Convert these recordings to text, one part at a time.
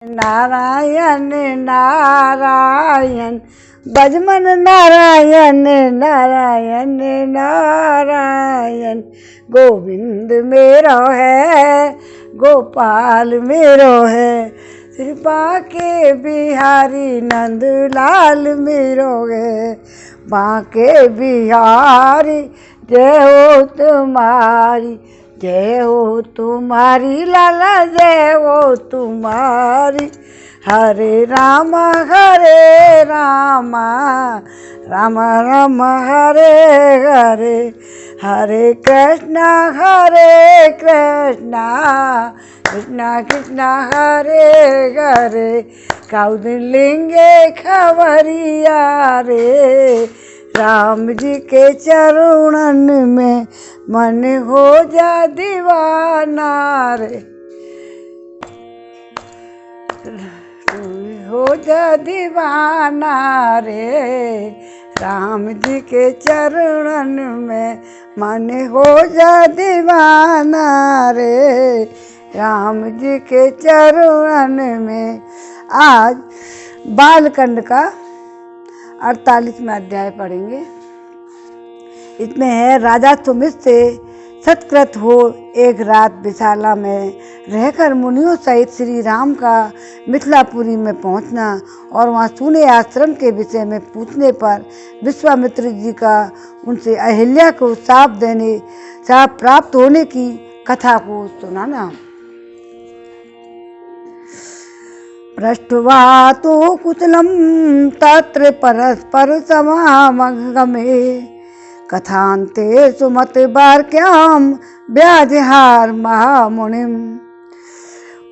नारायण नारायण बजमन नारायण नारायण नारायण। गोविंद मेरो है गोपाल मेरो है, कृपा के बिहारी नंद लाल मेरो है। बांके बिहारी जय हो तुम्हारी, जय हो तुम्हारी लाला जय हो तुम्हारी। हरे राम राम राम हरे हरे, हरे कृष्णा कृष्णा कृष्णा हरे हरे। कौंडिल्य खबरिया रे, राम जी के चरणन में मन हो जा दीवाना रे, हो जा दीवाना रे। राम जी के चरणन में मन हो जा दीवाना रे, राम जी के चरणन में। आज बालकांड का 48वां अध्याय पढ़ेंगे। इसमें है राजा सुमित से सत्कृत हो एक रात विशाला में रहकर मुनियों सहित श्री राम का मिथिलापुरी में पहुंचना और वहां सूने आश्रम के विषय में पूछने पर विश्वामित्र जी का उनसे अहिल्या को शाप प्राप्त होने की कथा को सुनाना। पृष्ट्वा तो कुशलं तत्र परस्पर समागमे, कथान्ते सुमत वाक्याम व्याजहार महामुनिम।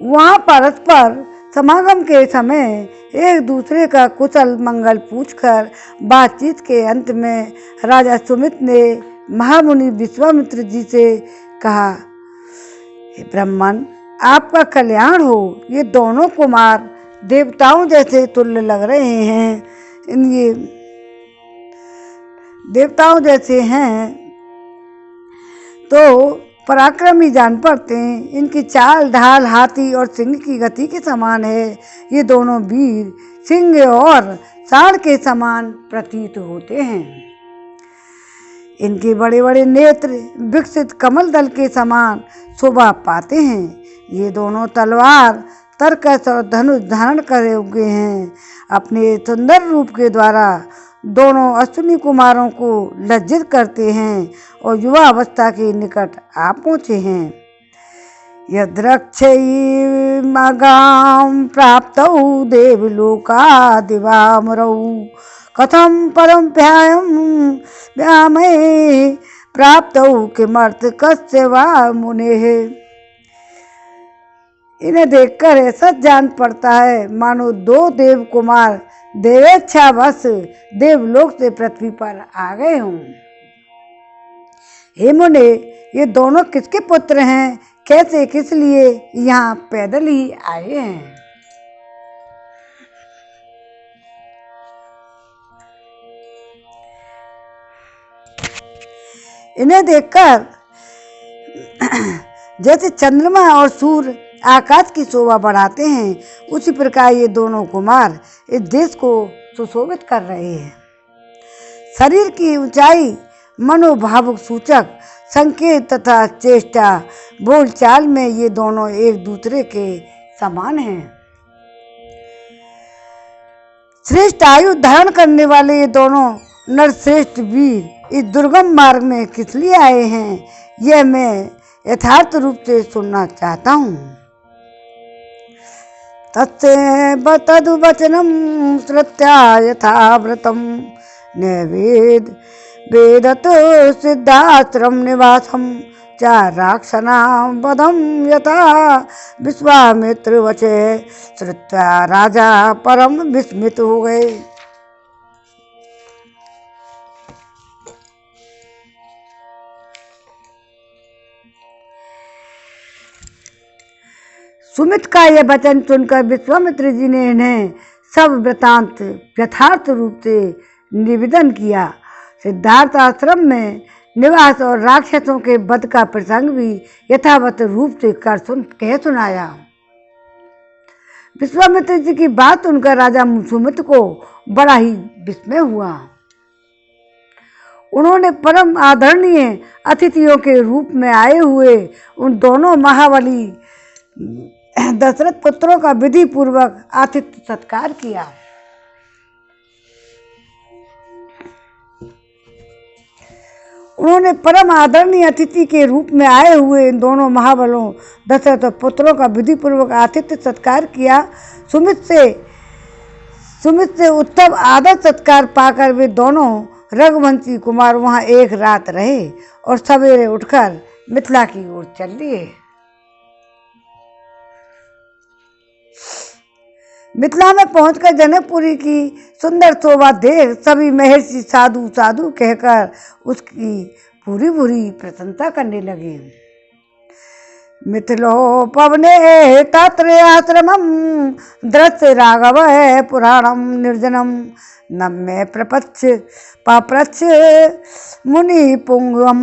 वहाँ परस्पर समागम के समय एक दूसरे का कुशल मंगल पूछकर बातचीत के अंत में राजा सुमित ने महामुनि विश्वामित्र जी से कहा, हे ब्राह्मण, आपका कल्याण हो। ये दोनों कुमार देवताओं जैसे तुल्य लग रहे हैं। ये देवताओं जैसे हैं तो पराक्रमी जान पड़ते हैं। इनकी चाल ढाल हाथी और सिंह की गति के समान है। ये दोनों वीर सिंह और सांड के समान प्रतीत होते हैं। इनके बड़े बड़े नेत्र विकसित कमल दल के समान शोभा पाते हैं। ये दोनों तलवार तरकस और धनुष धारण करे हुए हैं। अपने सुंदर रूप के द्वारा दोनों अश्विनी कुमारों को लज्जित करते हैं और युवा अवस्था के निकट आ पहुँचे हैं। यद्रक्षैर्मगां प्राप्तौ देवलोकादिवामरौ, कथं परम व्यामहे प्राप्तौ किमर्थ कस्य वा मुनेः। इन्हें देखकर ऐसा जान पड़ता है मानो दो देव कुमार देवेच्छावश देवलोक से पृथ्वी पर आ गए हों। हे मुने, ये दोनों किसके पुत्र हैं? कैसे किस लिए यहाँ पैदल ही आए हैं? इन्हें देखकर जैसे चंद्रमा और सूर्य आकाश की शोभा बढ़ाते हैं, उसी प्रकार ये दोनों कुमार इस देश को सुशोभित कर रहे हैं। शरीर की ऊंचाई, मनोभावुक सूचक संकेत तथा चेष्टा बोलचाल में ये दोनों एक दूसरे के समान हैं। श्रेष्ठ आयु धारण करने वाले ये दोनों नरश्रेष्ठ वीर इस दुर्गम मार्ग में किस लिए आए हैं, यह मैं यथार्थ रूप से सुनना चाहता हूँ। तत्सेव तदुवचनं श्रुत्या यथाव्रतं नैवेद वेदतो सिद्धाश्रम निवासं च राक्षसानां वधं यथा विश्वामित्र वचे श्रुत्वा राजा परम विस्मित हो गए। सुमित का यह वचन सुनकर विश्वामित्र जी ने इन्हें सब वृतांत यथार्थ रूप से निवेदन किया। सिद्धार्थ आश्रम में निवास और राक्षसों के वध का प्रसंग भी यथावत रूप से कह सुनाया। विश्वामित्र जी की बात सुनकर राजा सुमित्र को बड़ा ही विस्मय हुआ। उन्होंने परम आदरणीय अतिथियों के रूप में आए हुए उन दोनों महाबली दशरथ पुत्रों का विधि पूर्वक आतिथ्य सत्कार किया। उन्होंने परम आदरणीय अतिथि के रूप में आए हुए इन दोनों महाबलों दशरथ पुत्रों का विधि पूर्वक आतिथ्य सत्कार किया। सुमित से उत्तम आदर सत्कार पाकर वे दोनों रघुवंशी कुमार वहां एक रात रहे और सवेरे उठकर मिथिला की ओर चल दिए। मिथिला में पहुंचकर जनकपुरी की सुंदर शोभा देख सभी महर्षि साधु साधु कहकर उसकी पूरी पूरी प्रशंसा करने लगे। मिथिलोपवने तत्र आश्रमं दृश्य राघव पुराणम निर्जनम नम्य प्रपच्छ पाप्रच्छ मुनि पुंगवम।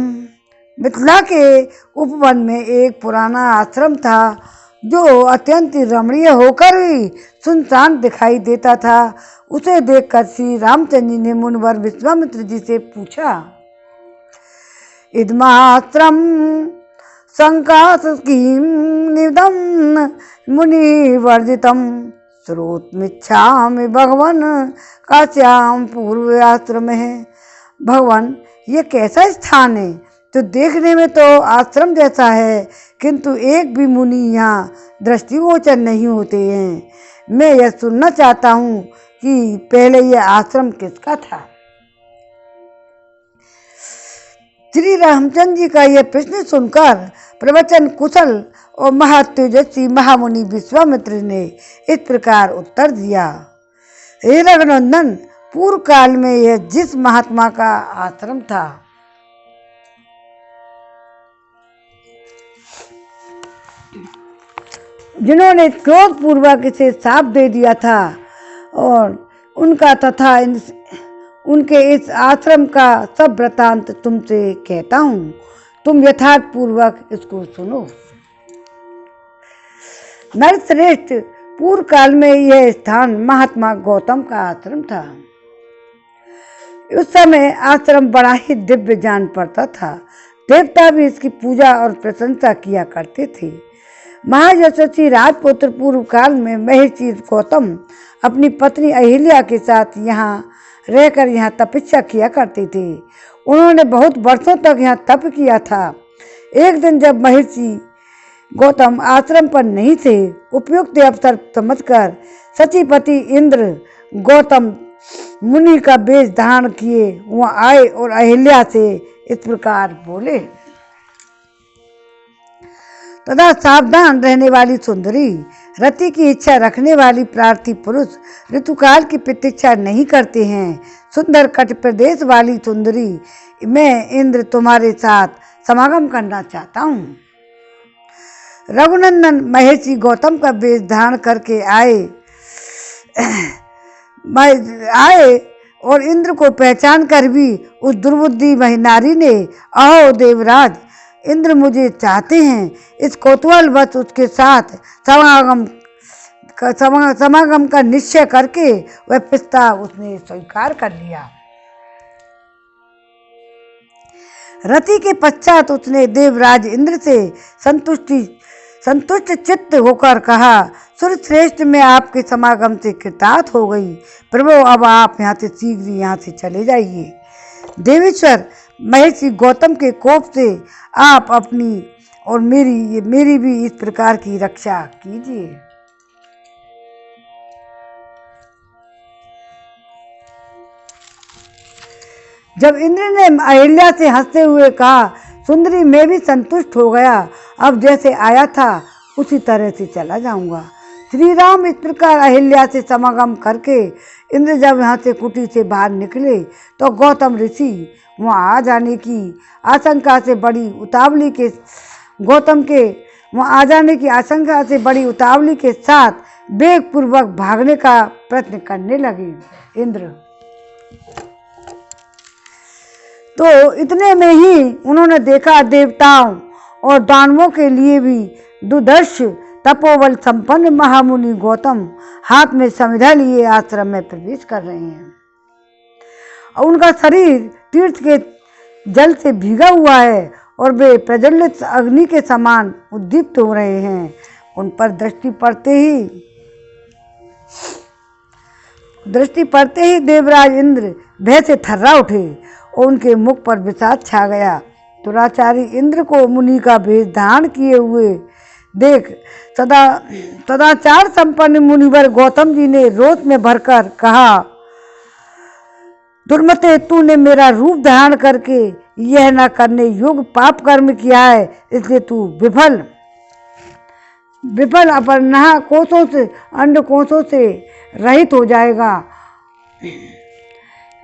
मिथिला के उपवन में एक पुराना आश्रम था जो अत्यंत रमणीय होकर भी सुनसान दिखाई देता था। उसे देखकर श्री रामचंद्र जी ने मुनिवर विश्वामित्र जी से पूछा, इदमाश्रम संकाशकीं निदम मुनि वर्जितम श्रोतमिच्छामि भगवन काश्याम पूर्व आश्रम है। भगवान, ये कैसा स्थान है? तो देखने में तो आश्रम जैसा है, किंतु एक भी मुनि यहाँ दृष्टिगोचर नहीं होते हैं। मैं यह सुनना चाहता हूँ कि पहले यह आश्रम किसका था। श्री रामचंद्र जी का यह प्रश्न सुनकर प्रवचन कुशल और महातेजस्वी महामुनि विश्वामित्र ने इस प्रकार उत्तर दिया, हे रघुनंदन, पूर्व काल में यह जिस महात्मा का आश्रम था जिन्होंने क्रोध पूर्वक इसे साप दे दिया था, और उनका तथा उनके इस आश्रम का सब वृतांत तुमसे कहता हूँ। तुम यथार्थ पूर्वक इसको सुनो। नरश्रेष्ठ, पूर्व काल में यह स्थान महात्मा गौतम का आश्रम था। उस समय आश्रम बड़ा ही दिव्य जान पड़ता था। देवता भी इसकी पूजा और प्रशंसा किया करते थे। महायशस्वी राजपुत्र पूर्व काल में महर्षि गौतम अपनी पत्नी अहिल्या के साथ यहाँ रहकर यहाँ तपस्या किया करते थे। उन्होंने बहुत वर्षों तक यहाँ तप किया था। एक दिन जब महर्षि गौतम आश्रम पर नहीं थे, उपयुक्त अवसर समझकर सचिपति इंद्र गौतम मुनि का वेश धारण किए वहाँ आए और अहिल्या से इस प्रकार बोले, तथा सावधान रहने वाली सुंदरी, रति की इच्छा रखने वाली प्रार्थी पुरुष ऋतुकाल की प्रतीक्षा नहीं करते हैं। सुंदर कट प्रदेश वाली सुंदरी, मैं इंद्र तुम्हारे साथ समागम करना चाहता हूँ। रघुनंदन महर्षि गौतम का वेश धारण करके आए और इंद्र को पहचान कर भी उस दुर्बुद्धि वही नारी ने, अहो देवराज, इंद्र मुझे चाहते हैं, इस कौतूहल वश उसके साथ समागम का निश्चय करके वह प्रस्ताव उसने स्वीकार कर लिया। रति के पश्चात उसने देवराज इंद्र से संतुष्ट चित्त होकर कहा, सूर्यश्रेष्ठ, मैं आपके समागम से कृतार्थ हो गई। प्रभु, अब आप यहाँ से शीघ्र यहाँ से चले जाइए। देवेश्वर, महर्षि गौतम के कोप से आप अपनी और मेरी भी इस प्रकार की रक्षा कीजिए। जब इंद्र ने अहिल्या से हंसते हुए कहा, सुंदरी, मैं भी संतुष्ट हो गया, अब जैसे आया था उसी तरह से चला जाऊंगा। श्री राम इस प्रकार अहिल्या से समागम करके इंद्र जब यहाँ से कुटी से बाहर निकले तो गौतम ऋषि वहाँ आ जाने की आशंका से बड़ी उतावली के साथ वेग पूर्वक भागने का प्रयत्न करने लगे। इंद्र तो इतने में ही उन्होंने देखा देवताओं और दानवों के लिए भी दुर्धर्ष तपोबल संपन्न महामुनि गौतम हाथ में समिधा लिए आश्रम में प्रवेश कर रहे हैं और उनका शरीर तीर्थ के जल से भीगा हुआ है और वे प्रज्वलित अग्नि के समान उद्दीप्त हो रहे हैं। उन पर दृष्टि पड़ते ही देवराज इंद्र भय से थर्रा उठे और उनके मुख पर विषाद छा गया। दुराचारी इंद्र को मुनि का भेष धारण किए हुए देख सदाचार संपन्न मुनिवर गौतम जी ने रोष में भरकर कहा, दुर्मते, तूने मेरा रूप धारण करके यह न करने योग्य पाप कर्म किया है, इसलिए तू विफल अपरनाह कोषों से अंड कोषों से रहित हो जाएगा।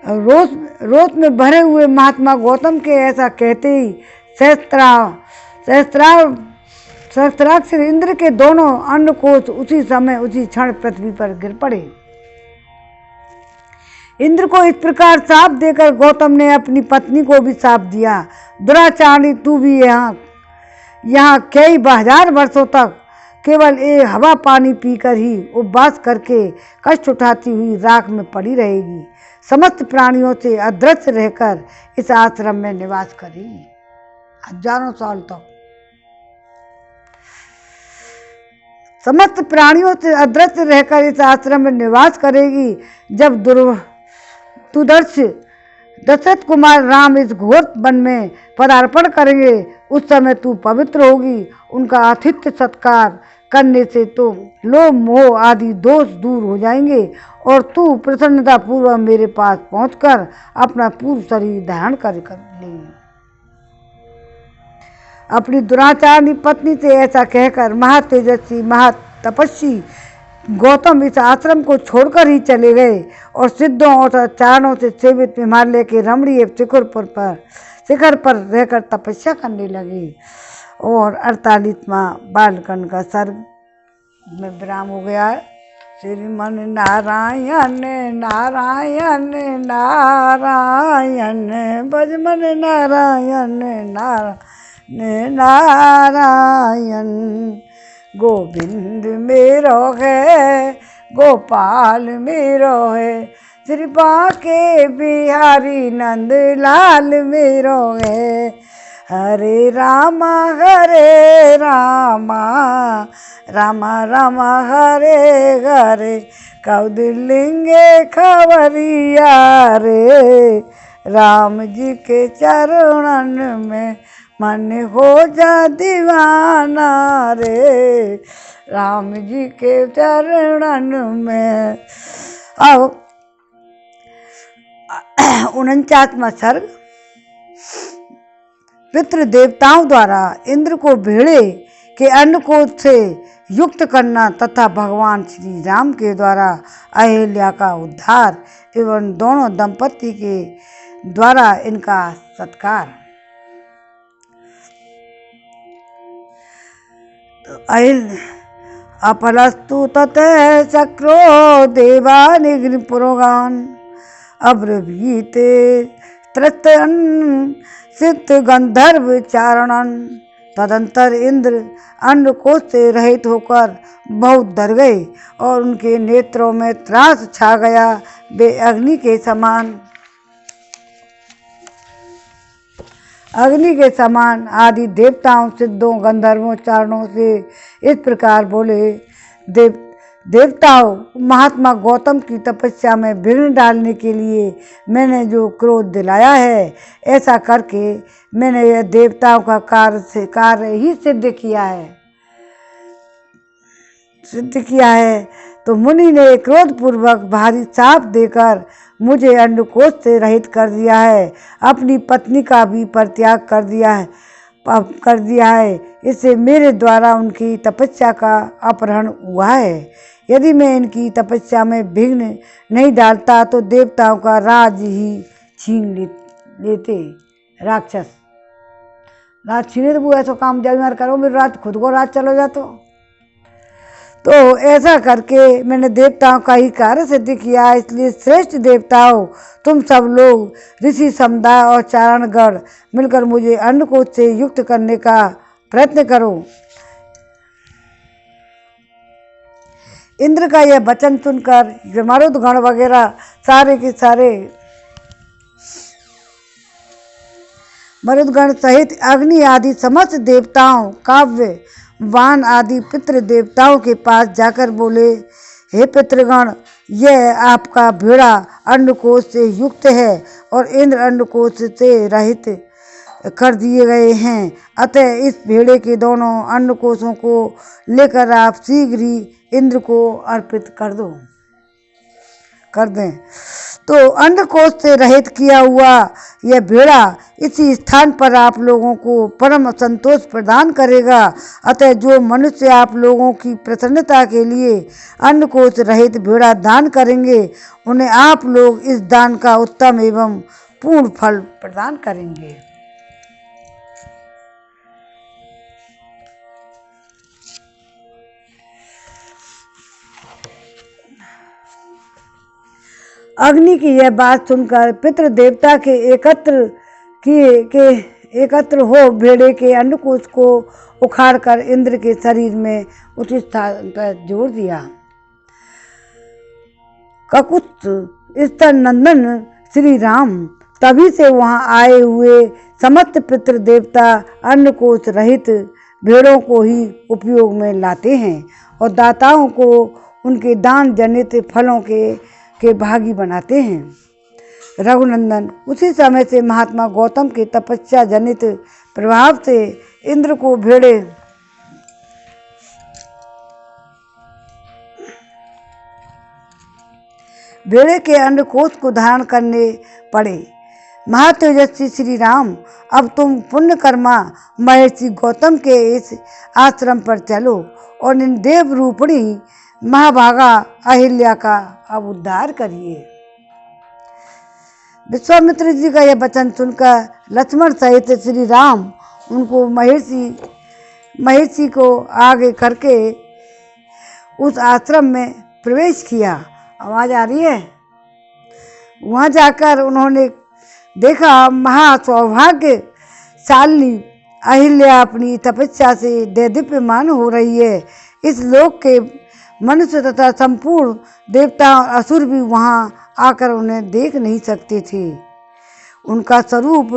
रोष में भरे हुए महात्मा गौतम के ऐसा कहते ही सहस्त्राक्षर इंद्र के दोनों अन्नकोश उसी समय उसी क्षण पृथ्वी पर गिर पड़े। इंद्र को इस प्रकार शाप देकर गौतम ने अपनी पत्नी को भी शाप दिया, दुराचारी, तू भी यहाँ कई हजार वर्षों तक केवल एक हवा पानी पीकर ही उपवास करके कष्ट उठाती हुई राख में पड़ी रहेगी। समस्त प्राणियों से अदृश्य रहकर इस आश्रम में निवास करेगी हजारों साल तक। समस्त प्राणियों से अदृश्य रहकर इस आश्रम में निवास करेगी। जब दुर्दर्श दशरथ कुमार राम इस घोर वन में पदार्पण करेंगे, उस समय तू पवित्र होगी। उनका आतिथ्य सत्कार करने से तो लोभ मोह आदि दोष दूर हो जाएंगे और तू प्रसन्नता पूर्वक मेरे पास पहुंचकर अपना पूर्ण शरीर धारण कर लेगी। अपनी दुराचारी पत्नी से ऐसा कहकर महातेजस्वी महातपस्वी गौतम इस आश्रम को छोड़कर ही चले गए और सिद्धों और चारणों से सेवित हिमालय के रमणीय शिखर पर रहकर तपस्या करने लगे। और 48वां बालकांड का सर्ग में विराम हो गया है। श्रीमन नारायण नारायण नारायण भजमन नारायण नारायण नारायण। गोविंद मेरो है गोपाल मेरो है, श्री बांके बिहारी नंद लाल मेरो है। हरे रामा रामा रामा हरे हरे, कौदिलिंगे खबरिया रे। राम जी के चरणन में मन हो जा दीवाना रे, राम जी के चरणन में। अब 49वां सर्ग। पितृ देवताओं द्वारा इंद्र को भेड़े के अन्नकोश से युक्त करना तथा भगवान श्री राम के द्वारा अहिल्या का उद्धार एवं दोनों दंपति के द्वारा इनका सत्कार। अपलस्तु ततः चक्रो देवानिग्नि पुरोगान, अब्रवीते त्रस्तन सिद्ध गंधर्व चारणन। तदंतर इंद्र अन्नकोश से रहित होकर बहुत डर गए और उनके नेत्रों में त्रास छा गया। वे अग्नि के समान आदि देवताओं सिद्धों गंधर्वों चारणों से इस प्रकार बोले, देवताओं, महात्मा गौतम की तपस्या में विघ्न डालने के लिए मैंने जो क्रोध दिलाया है, ऐसा करके मैंने यह देवताओं का कार्य ही सिद्ध किया है। तो मुनि ने क्रोधपूर्वक भारी शाप देकर मुझे अन्नकोश से रहित कर दिया है, अपनी पत्नी का भी परित्याग कर दिया है। इससे मेरे द्वारा उनकी तपस्या का अपहरण हुआ है। यदि मैं इनकी तपस्या में विघ्न नहीं डालता तो देवताओं का राज ही छीन लेते। राक्षस राज छीने तो वो ऐसा काम जब मार करो मेरे राज खुद को राज चलो जातो। तो ऐसा करके मैंने देवताओं का ही कार्य सिद्ध किया। इसलिए श्रेष्ठ देवताओं, तुम सब लोग ऋषि समुदाय और चारणगण मिलकर मुझे अन्नकोश से युक्त करने का प्रयत्न करो। इंद्र का यह वचन सुनकर मरुदगण वगैरह सारे के सारे मरुदगण सहित अग्नि आदि समस्त देवताओं, काव्य, वान आदि पितृ देवताओं के पास जाकर बोले, हे पितृगण, यह आपका भेड़ा अन्नकोश से युक्त है और इंद्र अन्नकोश से रहित कर दिए गए हैं। अतः इस भेड़े के दोनों अन्नकोशों को लेकर आप शीघ्र ही इंद्र को अर्पित कर दें। तो अन्नकोश से रहित किया हुआ यह भेड़ा इसी स्थान पर आप लोगों को परम संतोष प्रदान करेगा। अतः जो मनुष्य आप लोगों की प्रसन्नता के लिए अन्नकोश रहित भेड़ा दान करेंगे, उन्हें आप लोग इस दान का उत्तम एवं पूर्ण फल प्रदान करेंगे। अग्नि की यह बात सुनकर पितृ देवता के एकत्र हो भेड़े के अन्नकोश को उखाड़कर इंद्र के शरीर में उचित स्थान पर जोड़ दिया। ककुत्स स्तर नंदन श्री राम तभी से वहां आए हुए समस्त पितृ देवता अन्नकोश रहित भेड़ों को ही उपयोग में लाते हैं और दाताओं को उनके दान जनित फलों के भागी बनाते हैं। रघुनंदन, उसी समय से महात्मा गौतम के तपस्या जनित प्रभाव से इंद्र को भेड़े के अन्नकोश को धारण करने पड़े। महातेजस्वी श्री राम, अब तुम पुण्यकर्मा महर्षि गौतम के इस आश्रम पर चलो और इन देव रूपणी महाभागा अहिल्या का अब उद्धार करिए। विश्वामित्र जी का यह वचन सुनकर लक्ष्मण सहित श्री राम उनको महर्षि को आगे करके उस आश्रम में प्रवेश किया। आवाज आ रही है? वहां जाकर उन्होंने देखा महासौभाग्यशाली अहिल्या अपनी तपस्या से देदीप्यमान हो रही है। इस लोक के मनुष्य तथा संपूर्ण देवता और असुर भी वहां आकर उन्हें देख नहीं सकते थे। उनका स्वरूप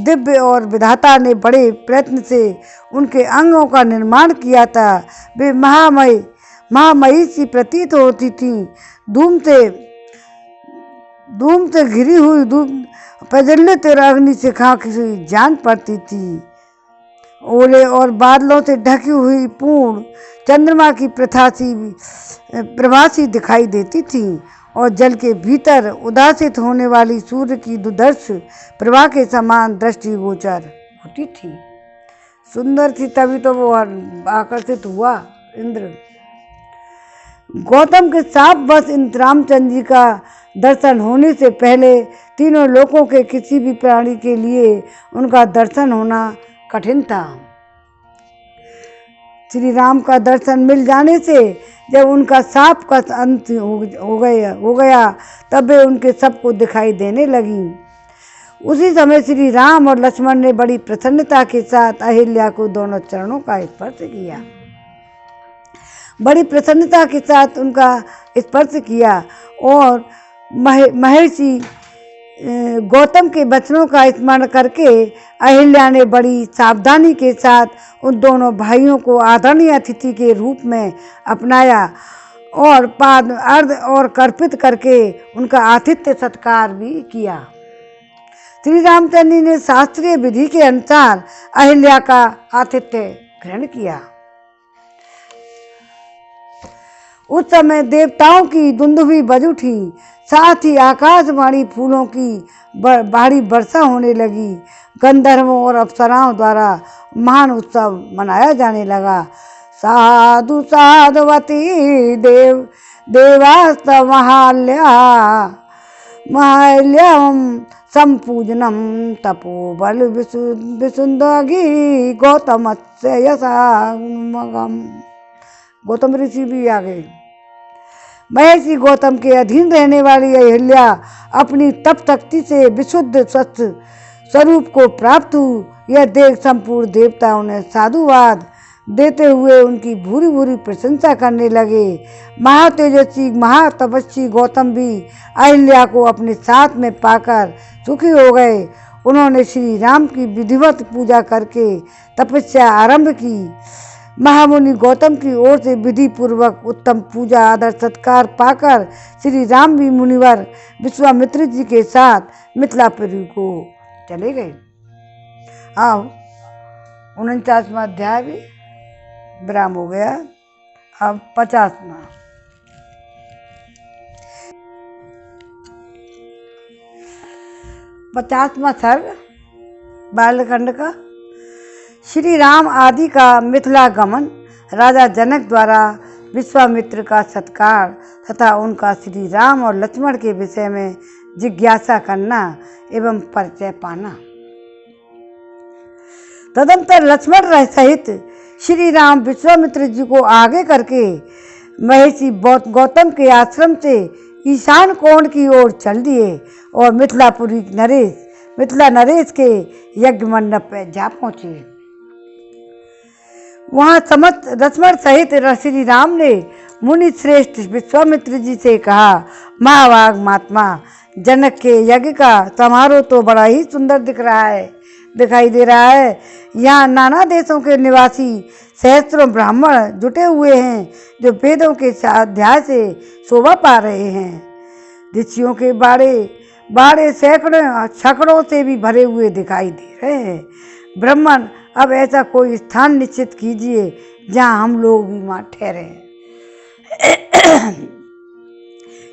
दिव्य और विधाता ने बड़े प्रयत्न से उनके अंगों का निर्माण किया था। वे महामयी सी प्रतीत होती थीं। धूम से घिरी हुई प्रज्वलित अग्नि शिखा की जान पड़ती थी। ओले और बादलों से ढकी हुई पूर्ण चंद्रमा की प्रभासी दिखाई देती थी और जल के भीतर उदासित होने वाली सूर्य की दुर्दर्श प्रभा के समान दृष्टिगोचर होती थी। सुंदर थी, तभी तो वो आकर्षित हुआ इंद्र। गौतम के साप बस इन रामचंद्र जी का दर्शन होने से पहले तीनों लोकों के किसी भी प्राणी के लिए उनका दर्शन होना कठिन था। श्री राम का दर्शन मिल जाने से जब उनका साप का अंत हो गया तब वे उनके सबको दिखाई देने लगी। उसी समय श्री राम और लक्ष्मण ने बड़ी प्रसन्नता के साथ अहिल्या को दोनों चरणों का स्पर्श किया। बड़ी प्रसन्नता के साथ उनका स्पर्श किया और महर्षि गौतम के वचनों का स्मरण करके अहिल्या ने बड़ी सावधानी के साथ उन दोनों भाइयों को आदरणीय अतिथि के रूप में अपनाया और पाद अर्ध और कर्पित करके उनका आतिथ्य सत्कार भी किया। श्री रामचंद्र ने शास्त्रीय विधि के अनुसार अहिल्या का आतिथ्य ग्रहण किया। उस समय देवताओं की दुंदुभी बज उठी, साथ ही आकाशवाणी फूलों की भारी वर्षा होने लगी। गंधर्वों और अप्सराओं द्वारा महान उत्सव मनाया जाने लगा। साधु साधवती देवास्तव महाल्याम संपूजनम तपोबल विसुंदगी गौतम से यशागम। गौतम ऋषि भी आ गए। महर्षि गौतम के अधीन रहने वाली अहिल्या अपनी तप शक्ति से विशुद्ध स्वच्छ स्वरूप को प्राप्त हुई। यह देख संपूर्ण देवताओं ने साधुवाद देते हुए उनकी भूरी भूरी प्रशंसा करने लगे। महातेजस्वी महातपस्वी गौतम भी अहिल्या को अपने साथ में पाकर सुखी हो गए। उन्होंने श्री राम की विधिवत पूजा करके तपस्या आरंभ की। महामुनि गौतम की ओर से विधि पूर्वक उत्तम पूजा आदर सत्कार पाकर श्री राम भी मुनिवर विश्वामित्र जी के साथ मिथिलापुरी को चले गए। अब 49वां अध्याय भी विराम हो गया। अब 50वां। 50वां सर्ग बालखंड का। श्री राम आदि का मिथिला गमन, राजा जनक द्वारा विश्वामित्र का सत्कार तथा उनका श्री राम और लक्ष्मण के विषय में जिज्ञासा करना एवं परिचय पाना। तदंतर लक्ष्मण सहित श्री राम विश्वामित्र जी को आगे करके महर्षि गौतम के आश्रम से ईशान कोण की ओर चल दिए और मिथिला नरेश के यज्ञ मंडप पर जा पहुंचे। वहां समस्त लक्ष्मण सहित श्री राम ने मुनि श्रेष्ठ विश्वामित्र जी से कहा, महाभाग महात्मा, जनक के यज्ञ का समारोह तो बड़ा ही सुंदर दिखाई दे रहा है। यहाँ नाना देशों के निवासी सहस्त्रों ब्राह्मण जुटे हुए हैं जो वेदों के अध्याय से शोभा पा रहे हैं। ऋषियों के बाड़े सैकड़ों से भी भरे हुए दिखाई दे रहे हैं। ब्राह्मण, अब ऐसा कोई स्थान निश्चित कीजिए जहाँ हम लोग भी वहाँ ठहरे।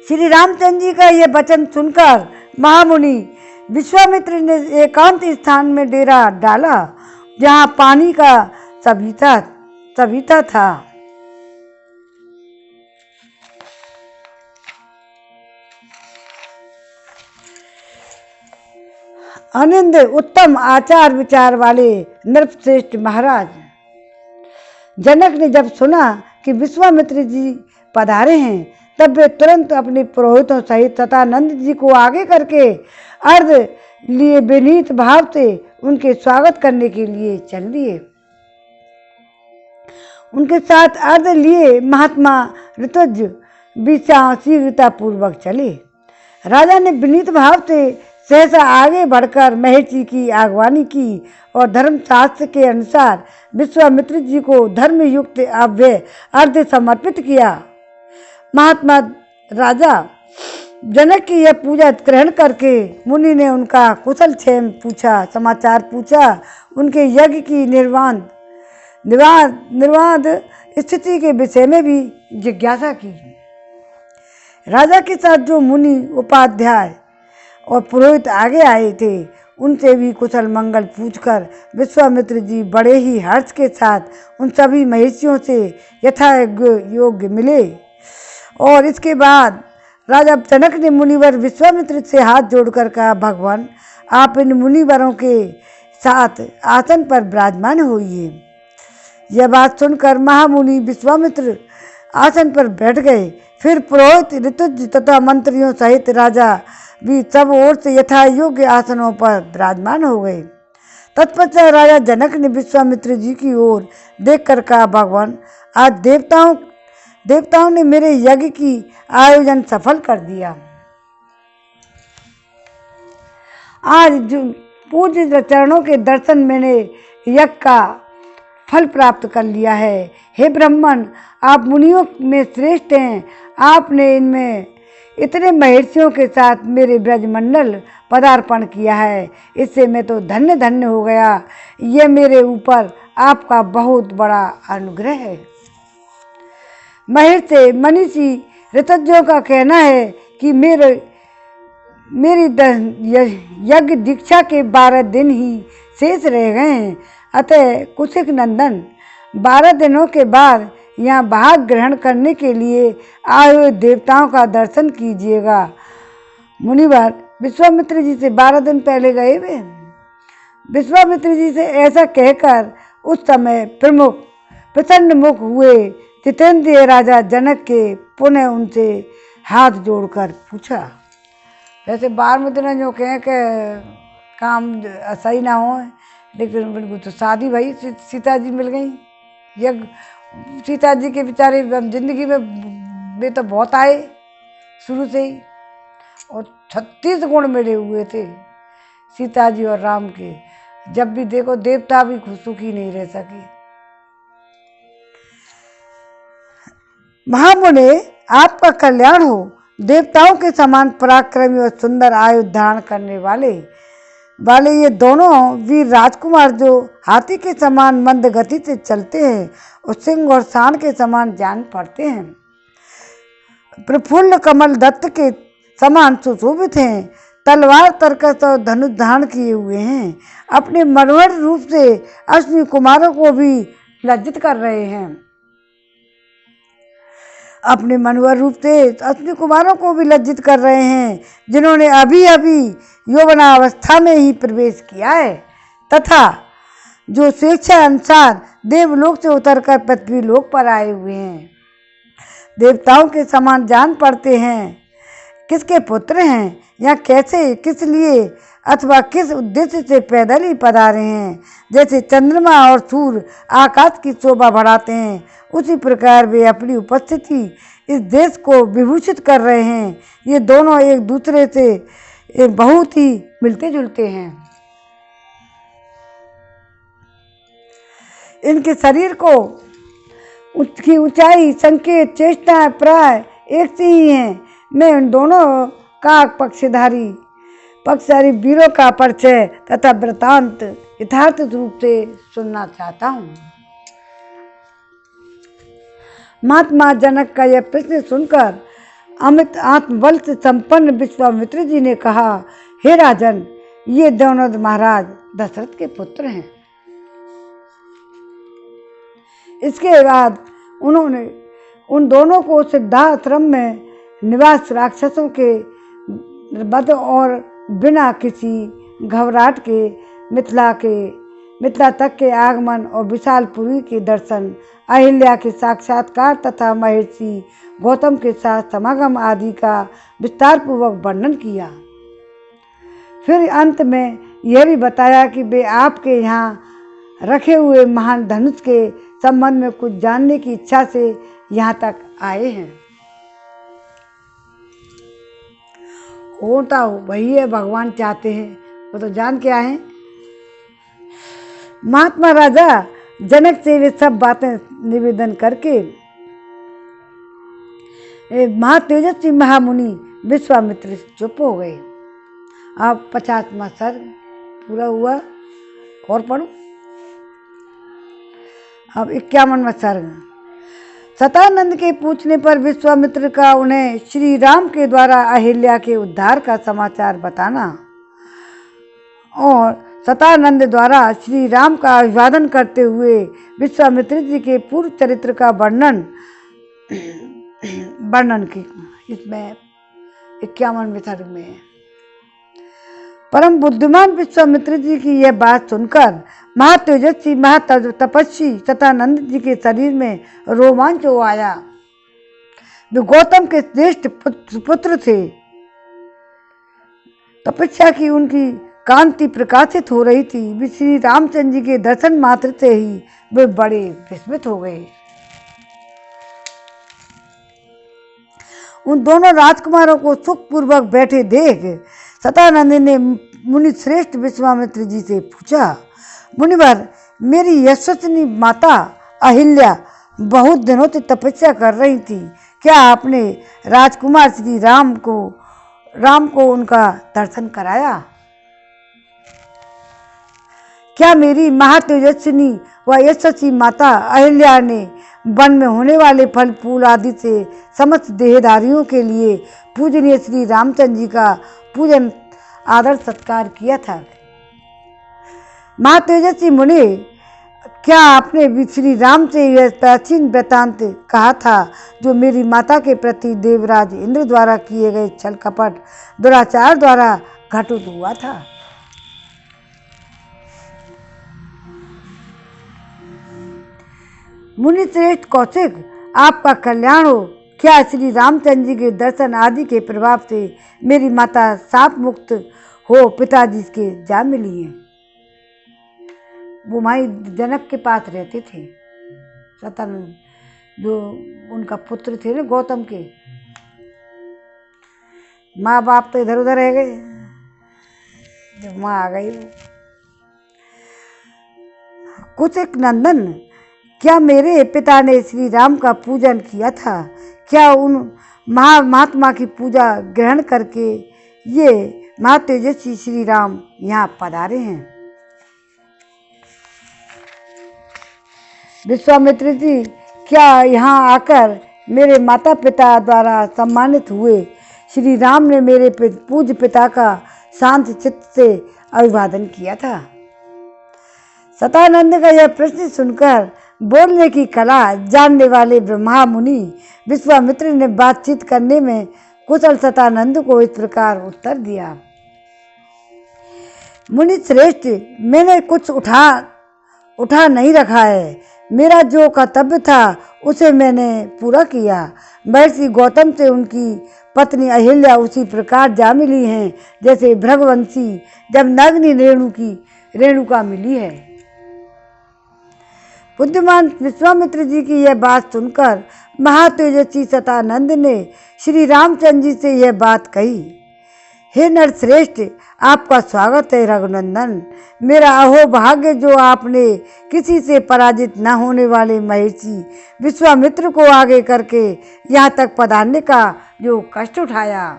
श्री रामचंद्र जी का यह वचन सुनकर महामुनि विश्वामित्र ने एकांत स्थान में डेरा डाला जहाँ पानी का सभीता था। अनिंद उत्तम आचार विचार वाले नृपश्रेष्ठ महाराज जनक ने जब सुना कि विश्वामित्र जी पधारे हैं, तब वे तुरंत अपने पुरोहितों सहित तथा नंद जी को आगे करके अर्घ लिए विनीत भाव से उनके स्वागत करने के लिए चल दिए। उनके साथ अर्घ लिए महात्मा ऋतुज भी शीघ्रता पूर्वक चले। राजा ने विनीत भाव से सहसा आगे बढ़कर महर्षि की आगवानी की और धर्मशास्त्र के अनुसार विश्वामित्र जी को धर्मयुक्त अव्यय अर्घ समर्पित किया। महात्मा राजा जनक की यह पूजा ग्रहण करके मुनि ने उनका कुशल क्षेम समाचार पूछा। उनके यज्ञ की निर्वाद स्थिति के विषय में भी जिज्ञासा की। राजा के साथ जो मुनि उपाध्याय और पुरोहित आगे आए थे, उनसे भी कुशल मंगल पूछकर विश्वामित्र जी बड़े ही हर्ष के साथ उन सभी महर्षियों से यथा योग्य मिले। और इसके बाद राजा जनक ने मुनिवर विश्वामित्र से हाथ जोड़कर कहा, भगवान, आप इन मुनिवरों के साथ आसन पर विराजमान होइए। यह बात सुनकर महामुनि विश्वामित्र आसन पर बैठ गए। फिर पुरोहित ऋतुज तथा मंत्रियों सहित राजा भी सब ओर से यथा योग्य आसनों पर विराजमान हो गए। तत्पश्चात राजा जनक ने विश्वामित्र जी की ओर देखकर कहा, भगवान, आज देवताओं ने मेरे यज्ञ की आयोजन सफल कर दिया। आज पूज्य चरणों के दर्शन मैंने यज्ञ का फल प्राप्त कर लिया है। हे ब्राह्मण, आप मुनियों में श्रेष्ठ हैं। आपने इनमें इतने महर्षियों के साथ मेरे ब्रजमंडल पदार्पण किया है, इससे मैं तो धन्य धन्य हो गया। यह मेरे ऊपर आपका बहुत बड़ा अनुग्रह है। महर्षि मनीषी ऋतुजों का कहना है कि मेरी यज्ञ दीक्षा के 12 दिन ही शेष रह गए हैं। अतः कुशिक नंदन 12 दिनों के बाद यहाँ भाग ग्रहण करने के लिए आए हुए देवताओं का दर्शन कीजिएगा। मुनिवर विश्वामित्र जी से 12 दिन पहले गए वे। विश्वामित्र जी से ऐसा कहकर उस समय प्रसन्न मुख हुए जितेंद्रिय राजा जनक के पुनः उनसे हाथ जोड़कर पूछा। वैसे 12वें दिन जो कहें कि काम सही ना हो, लेकिन बिल्कुल तो शादी भाई सीता जी मिल गई। ये सीता जी के बेचारे जिंदगी में तो बहुत आए शुरू से ही, और 36 गुण मिले हुए थे सीता जी और राम के। जब भी देखो देवता भी सुखी नहीं रह सके। महामुने आपका कल्याण हो। देवताओं के समान पराक्रमी और सुंदर आयु धारण करने वाले ये दोनों वीर राजकुमार जो हाथी के समान मंद गति से चलते हैं और सिंह और सांड के समान जान पड़ते हैं, प्रफुल्ल कमल दत्त के समान सुशोभित हैं, तलवार तरकस और धनुष धारण किए हुए हैं, अपने मनोहर रूप से अश्विनी कुमारों को भी लज्जित कर रहे हैं। अपने मनोहर रूप से अश्विनी कुमारों को भी लज्जित कर रहे हैं, जिन्होंने अभी अभी यौवनावस्था में ही प्रवेश किया है तथा जो स्वेच्छा अनुसार देवलोक से उतरकर पृथ्वी लोक पर आए हुए हैं। देवताओं के समान जान पड़ते हैं, किसके पुत्र हैं या कैसे, किस लिए अथवा किस उद्देश्य से पैदल ही पधारे हैं। जैसे चंद्रमा और सूर्य आकाश की शोभा बढ़ाते हैं, उसी प्रकार वे अपनी उपस्थिति इस देश को विभूषित कर रहे हैं। ये दोनों एक दूसरे से बहुत ही मिलते जुलते हैं। इनके शरीर को उसकी ऊंचाई, संकेत, चेष्टा प्राय एक से ही हैं। मैं उन दोनों का पक्षधारी वीरों का परिचय तथा वृतांत यथार्थ रूप से सुनना चाहता हूँ। महात्मा जनक का यह प्रश्न सुनकर अमित आत्मबल से संपन्न विश्वामित्र जी ने कहा, हे राजन, ये दोनों महाराज दशरथ के पुत्र हैं। इसके बाद उन्होंने उन दोनों को सिद्धाश्रम में निवास राक्षसों के वध और बिना किसी घबराहट के मिथिला तक के आगमन और विशालपुरी के दर्शन, अहिल्या के साक्षात्कार तथा महर्षि गौतम के साथ समागम आदि का विस्तार पूर्वक वर्णन किया। फिर अंत में यह भी बताया कि वे आपके यहाँ रखे हुए महान धनुष के संबंध में कुछ जानने की इच्छा से यहाँ तक आए हैं। होता हो वही है, भगवान चाहते हैं, वो तो जान के आए हैं। महात्मा राजा जनक से वे सब बातें निवेदन करके महातेजस्वी महामुनि विश्वामित्र चुप हो गए। अब 50वां सर्ग पूरा हुआ। और पढ़ो अब 51वां सर्ग। सतानंद के पूछने पर विश्वामित्र का उन्हें श्री राम के द्वारा अहिल्या के उद्धार का समाचार बताना और सतानंद द्वारा श्री राम का अभिवादन करते हुए विश्वामित्र जी के पूर्व चरित्र का वर्णन की इसमें 51वें सर्ग में है। परम बुद्धिमान विश्वामित्र जी की यह बात सुनकर महातेजस्वी महातपस्वी सतानंद जी के शरीर में रोमांच हो आया। वे गौतम के श्रेष्ठ पुत्र थे। तपस्या की उनकी कांति प्रकाशित हो रही थी। वे श्री रामचंद्र जी के दर्शन मात्र से ही वे बड़े विस्मित हो गए। उन दोनों राजकुमारों को सुखपूर्वक बैठे देख सतानंद ने मुनि श्रेष्ठ विश्वामित्र जी से पूछा, मुनिवर, मेरी यशस्विनी माता अहिल्या बहुत दिनों से तपस्या कर रही थी। क्या आपने राजकुमार श्री राम को उनका दर्शन कराया? क्या मेरी महातेजस्विनी व यशस्वी माता अहिल्या ने वन में होने वाले फल फूल आदि से समस्त देहधारियों के लिए पूजनीय श्री रामचंद्र जी का पूजन आदर सत्कार किया था? महातेजस्वी मुनि, क्या आपने श्री राम से यह प्राचीन वृत्तांत कहा था जो मेरी माता के प्रति देवराज इंद्र द्वारा किए गए छल कपट दुराचार द्वारा घटित हुआ था? मुनि श्रेष्ठ कौशिक, आपका कल्याण हो। क्या श्री रामचंद्र जी के दर्शन आदि के प्रभाव से मेरी माता शाप मुक्त हो पिताजी के जा मिली है? वो माई जनक के पास रहते थे। सतानंद जो उनका पुत्र थे ना गौतम के, माँ बाप तो इधर उधर रह गए, जब माँ आ गई वो। कुचक नंदन, क्या मेरे पिता ने श्री राम का पूजन किया था? क्या उन महात्मा की पूजा ग्रहण करके ये महातेजस्वी श्री राम यहाँ पधारे हैं? विश्वामित्र जी, क्या यहाँ आकर मेरे माता पिता द्वारा सम्मानित हुए श्री राम ने मेरे पूज्य पिता का शांत चित्त से अभिवादन किया था? सतानंद का यह प्रश्न सुनकर बोलने की कला जानने वाले ब्रह्मा मुनि विश्वामित्र ने बातचीत करने में कुशल सतानंद को इस प्रकार उत्तर दिया। मुनि श्रेष्ठ, मैंने कुछ उठा नहीं रखा है। मेरा जो कर्तव्य था उसे मैंने पूरा किया। महर्षि गौतम से उनकी पत्नी अहिल्या उसी प्रकार जा मिली हैं जैसे भृगवंशी जब नग्नि रेणुका मिली है। बुद्धिमान विश्वामित्र जी की यह बात सुनकर महातेजस्वी सतानंद ने श्री रामचंद्र जी से यह बात कही। हे नरश्रेष्ठ, आपका स्वागत है रघुनंदन। मेरा अहो भाग्य जो आपने किसी से पराजित न होने वाले महर्षि विश्वामित्र को आगे करके यहाँ तक पधारने का जो कष्ट उठाया।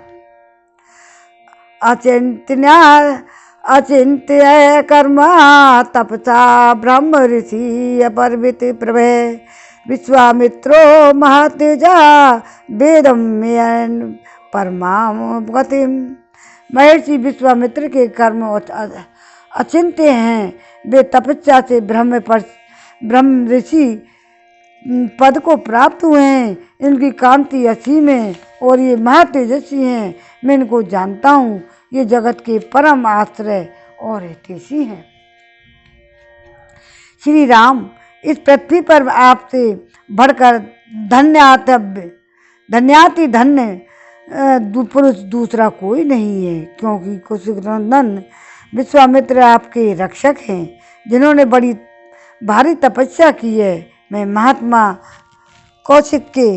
अचिंत्य कर्मा तपसा ब्रह्म ऋषि अपर्वित प्रभे विश्वामित्रो महातेजा वेदम्यन परमाम गतिम। महर्षि विश्वामित्र के कर्म अचिंत्य हैं। वे तपस्या से ब्रह्म ऋषि पद को प्राप्त हुए हैं। इनकी कांति असीम है और ये महातेजस्वी हैं। मैं इनको जानता हूँ। ये जगत के परम आश्रय और हितैषी हैं। श्री राम, इस पृथ्वी पर आपसे बढ़कर धन्याति धन्य पुरुष दूसरा कोई नहीं है, क्योंकि कुशनंदन विश्वामित्र आपके रक्षक हैं जिन्होंने बड़ी भारी तपस्या की है। मैं महात्मा कौशिक के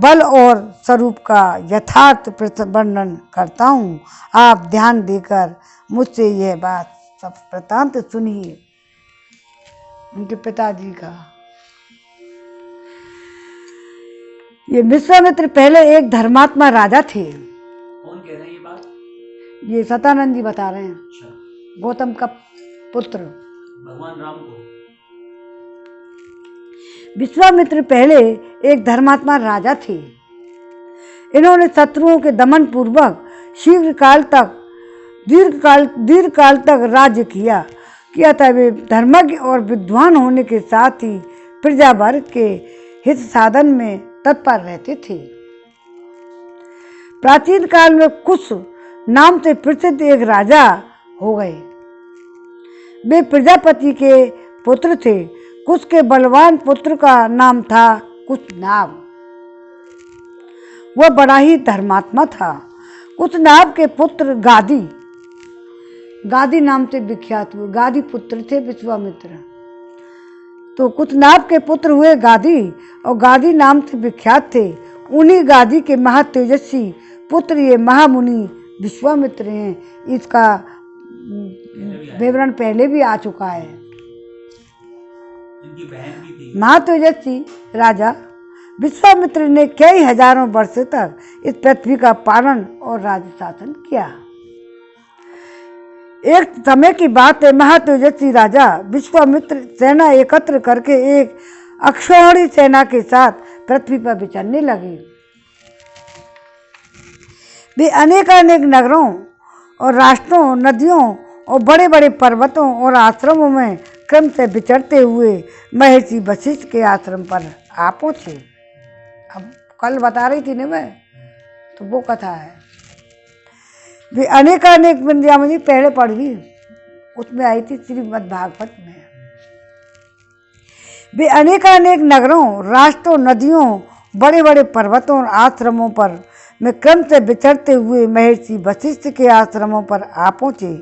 बल और स्वरूप का यथार्थ वर्णन करता हूँ। आप ध्यान देकर मुझसे यह बात सब वृत्तांत सुनिए। उनके पिताजी का ये विश्वामित्र पहले एक धर्मात्मा राजा थे। कौन कह रहे हैं ये बात? ये सतानंद जी बता रहे हैं। अच्छा। गौतम का पुत्र भगवान राम को। विश्वामित्र पहले एक धर्मात्मा राजा थे। इन्होंने शत्रुओं के दमन पूर्वक दीर्घ काल तक राज्य किया था। वे धर्मज्ञ और विद्वान होने के साथ ही प्रजा वर्ग के हित साधन में तत्पर रहते थे। प्राचीन काल में कुश नाम से प्रसिद्ध एक राजा हो गए। वे प्रजापति के पुत्र थे। कुश के बलवान पुत्र का नाम था कुशनाभ। वह बड़ा ही धर्मात्मा था। कुशनाभ के पुत्र गादी नाम से विख्यात हुए। गादी पुत्र थे विश्वामित्र। तो कुशनाभ के पुत्र हुए गादी और गादी नाम से विख्यात थे। उन्हीं गादी के महातेजस्वी पुत्र ये महामुनि विश्वामित्र हैं। इसका विवरण पहले भी आ चुका है। इनकी बहन भी थी। महातेजस्वी राजा विश्वामित्र ने कई हजारों वर्ष तक इस पृथ्वी का पालन और राज्य शासन किया। एक समय की बात है, महातेजस्वी राजा विश्वामित्र सेना एकत्र करके एक अक्षौहिणी सेना के साथ पृथ्वी पर विचरने लगे। वे अनेकानेक नगरों और राष्ट्रों, नदियों और बड़े बड़े पर्वतों और आश्रमों में क्रम से विचरते हुए महर्षि वशिष्ठ के आश्रम पर आ पहुँचे। अब कल बता रही थी ना मैं, तो वो कथा है। वे अनेकानेक मुझे पहले पढ़ ली, उसमें आई थी श्रीमद् भागवत में। वे अनेकानेक नगरों, राष्ट्रों, नदियों, बड़े बड़े पर्वतों और आश्रमों पर में क्रम से विचरते हुए महर्षि वशिष्ठ के आश्रमों पर आ पहुँचे,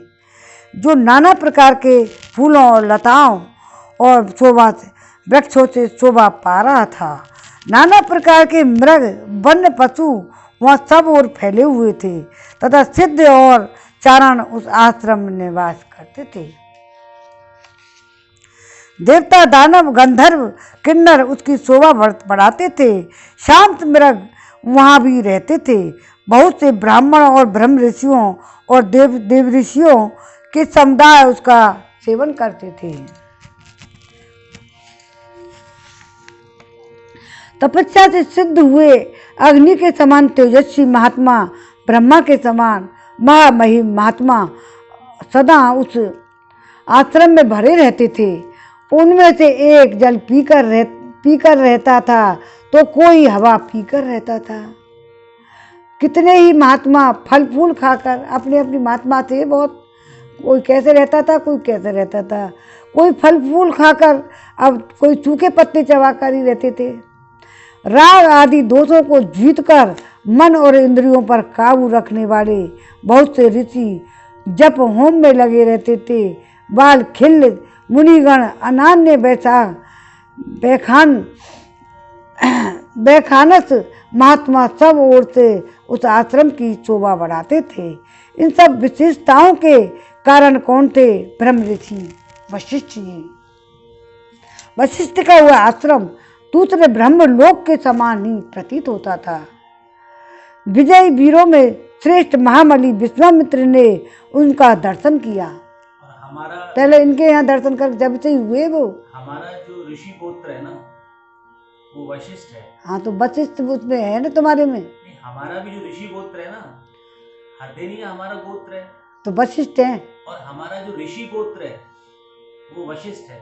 जो नाना प्रकार के फूलों और लताओं और शोभा से वृक्षों से शोभा पा रहा था। नाना प्रकार के मृग, वन्य पशु वहाँ सब ओर फैले हुए थे तथा सिद्ध और चारण उस आश्रम में निवास करते थे। देवता, दानव, गंधर्व, किन्नर उसकी शोभा बढ़ाते थे। शांत मृग वहाँ भी रहते थे। बहुत से ब्राह्मण और ब्रह्म ऋषियों और देव ऋषियों के समुदाय उसका सेवन करते थे। तपस्या से सिद्ध हुए अग्नि के समान तेजस्वी महात्मा, ब्रह्मा के समान महामहिम महात्मा सदा उस आश्रम में भरे रहते थे। उनमें से एक जल पीकर रहता था तो कोई हवा पीकर रहता था। कितने ही महात्मा फल फूल खाकर अपने अपनी महात्मा थे बहुत, कोई कैसे रहता था, कोई कैसे रहता था, कोई फल फूल खाकर, अब कोई सूखे पत्ते चबाकर ही रहते थे। राग आदि दोषों को जीतकर मन और इंद्रियों पर काबू रखने वाले बहुत से ऋषि जप होम में लगे रहते थे। बाल खिल्ल मुनिगण, अनान्य बेखानस महात्मा सब ओर से उस आश्रम की शोभा बढ़ाते थे। इन सब विशेषताओं के कारण कौन थे? ब्रह्म ऋषि वशिष्ठ जी। वशिष्ठ का वह आश्रम दूसरे ब्रह्म लोक के समान ही प्रतीत होता था। विजयी वीरों में श्रेष्ठ महाबली विश्वामित्र ने उनका दर्शन किया। हमारा पहले इनके यहाँ दर्शन कर जब से हुए वो, हमारा जो ऋषि गोत्र है ना वो वशिष्ठ है। हाँ तो वशिष्ठ उसमें है ना तुम्हारे में। नहीं, हमारा भी जो ऋषि गोत्र है ना, हरदेनी हमारा गोत्र है तो वशिष्ठ है। और हमारा जो ऋषि गोत्र है वो वशिष्ठ है।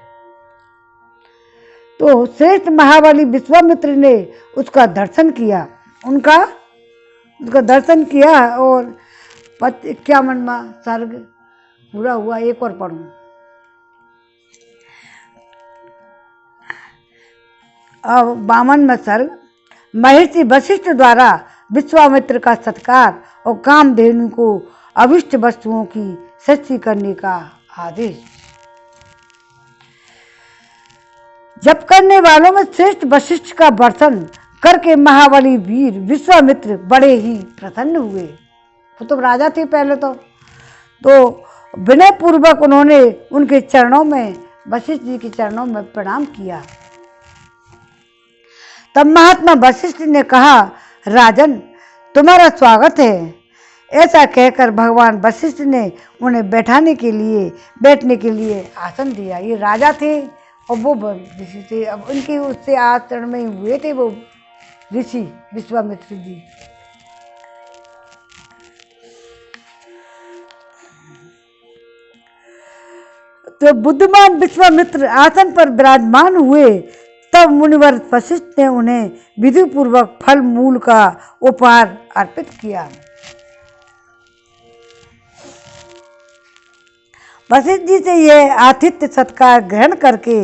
तो श्रेष्ठ महाबली विश्वामित्र ने उसका दर्शन किया, उनका दर्शन किया और 51वां सर्ग पूरा हुआ। एक और पढ़ूं। अब 52वां सर्ग। महर्षि वशिष्ठ द्वारा विश्वामित्र का सत्कार और कामधेनु को अभिष्ट वस्तुओं की सृष्टि करने का आदेश। जप करने वालों में श्रेष्ठ वशिष्ठ का दर्शन करके महाबली वीर विश्वामित्र बड़े ही प्रसन्न हुए। वो तो राजा थे पहले तो विनय पूर्वक उन्होंने उनके चरणों में, वशिष्ठ जी के चरणों में प्रणाम किया। तब महात्मा वशिष्ठ ने कहा, राजन तुम्हारा स्वागत है। ऐसा कहकर भगवान वशिष्ठ ने उन्हें बैठने के लिए आसन दिया। ये राजा थे और वो ऋषि थे। अब उनके उससे आचरण में हुए थे वो ऋषि विश्वामित्र जी। तो बुद्धिमान विश्वामित्र आसन पर विराजमान हुए। तब मुनिवर वशिष्ठ ने उन्हें विधि पूर्वक फल मूल का उपहार अर्पित किया। वशिष्ठ जी से यह आतिथ्य सत्कार ग्रहण करके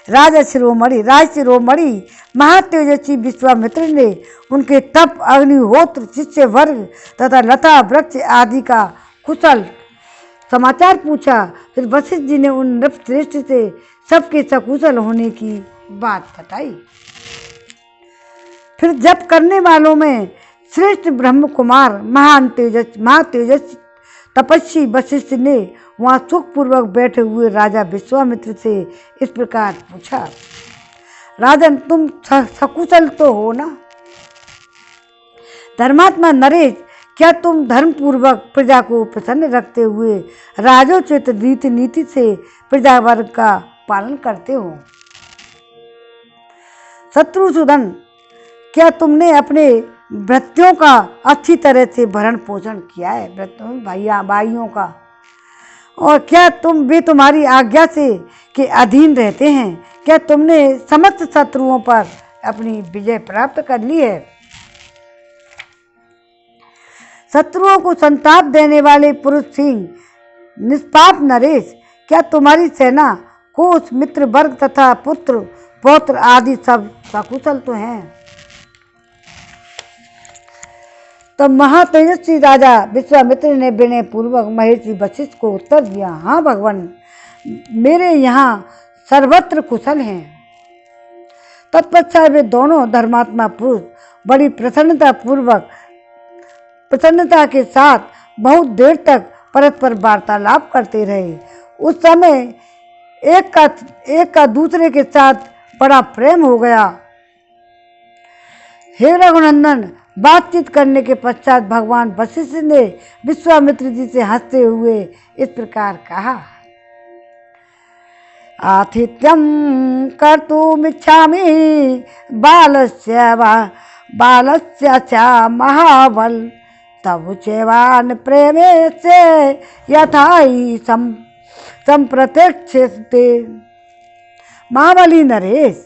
राज शिरोमणि महातेजस्वी विश्वामित्र ने उनके तप, अग्निहोत्र, शिष्य वर्ग तथा लता वृक्ष आदि का कुशल समाचार पूछा। फिर वशिष्ठ जी ने उन नृपश्रेष्ठ से सबके सकुशल होने की बात बताई। फिर जप करने वालों में श्रेष्ठ ब्रह्म कुमार महातेजस्वी तपस्वी वशिष्ठ ने वहाँ सुखपूर्वक बैठे हुए राजा विश्वामित्र से इस प्रकार पूछा, राजन तुम सकुशल तो हो ना? धर्मात्मा नरेश, क्या तुम धर्म पूर्वक प्रजा को प्रसन्न रखते हुए राजोचित रीति नीति से प्रजा वर्ग का पालन करते हो? शत्रुसूदन, क्या तुमने अपने भृत्यों का अच्छी तरह से भरण पोषण किया है? भृत्यों भाइयों का। और क्या वे तुम्हारी आज्ञा से के अधीन रहते हैं? क्या तुमने समस्त शत्रुओं पर अपनी विजय प्राप्त कर ली है? शत्रुओं को संताप देने वाले पुरुष सिंह निष्पाप नरेश, क्या तुम्हारी सेना, कोष, मित्र वर्ग तथा पुत्र पौत्र आदि सब सकुशल तो हैं? तब महातेजस्वी राजा विश्वामित्र ने विनय पूर्वक महर्षि वशिष्ठ को उत्तर दिया, हाँ भगवान, मेरे यहाँ सर्वत्र कुशल हैं। तत्पश्चात वे दोनों धर्मात्मा पुरुष बड़ी प्रसन्नता के साथ बहुत देर तक परस्पर वार्तालाप करते रहे। उस समय एक का दूसरे के साथ बड़ा प्रेम हो गया। हे रघुनंदन, बातचीत करने के पश्चात भगवान वशिष्ठ ने विश्वामित्र जी से हंसते हुए इस प्रकार कहा, आतिथ्यम कर्तुमिच्छामि बालस्य च महाबल तब चैवान प्रेमे से यथाई संप्रत्यक्षते। महाबली नरेश,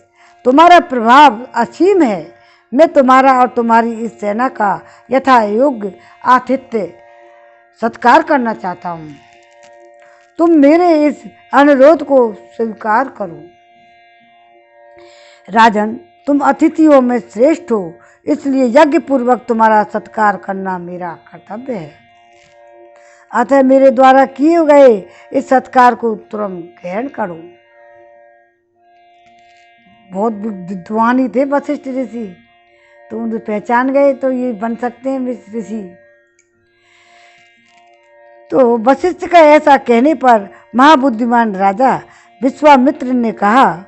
तुम्हारा प्रभाव असीम है। मैं तुम्हारा और तुम्हारी इस सेना का यथा योग्य आतिथ्य सत्कार करना चाहता हूँ। तुम मेरे इस अनुरोध को स्वीकार करो। राजन, तुम अतिथियों में श्रेष्ठ हो, इसलिए यज्ञ पूर्वक तुम्हारा सत्कार करना मेरा कर्तव्य है। अतः मेरे द्वारा किए गए इस सत्कार को तुरंत ग्रहण करो। बहुत विद्वान थे वशिष्ठ ऋषि, तो उन्हें पहचान गए तो ये बन सकते हैं ऋषि। तो वशिष्ठ का ऐसा कहने पर महाबुद्धिमान राजा विश्वामित्र ने कहा,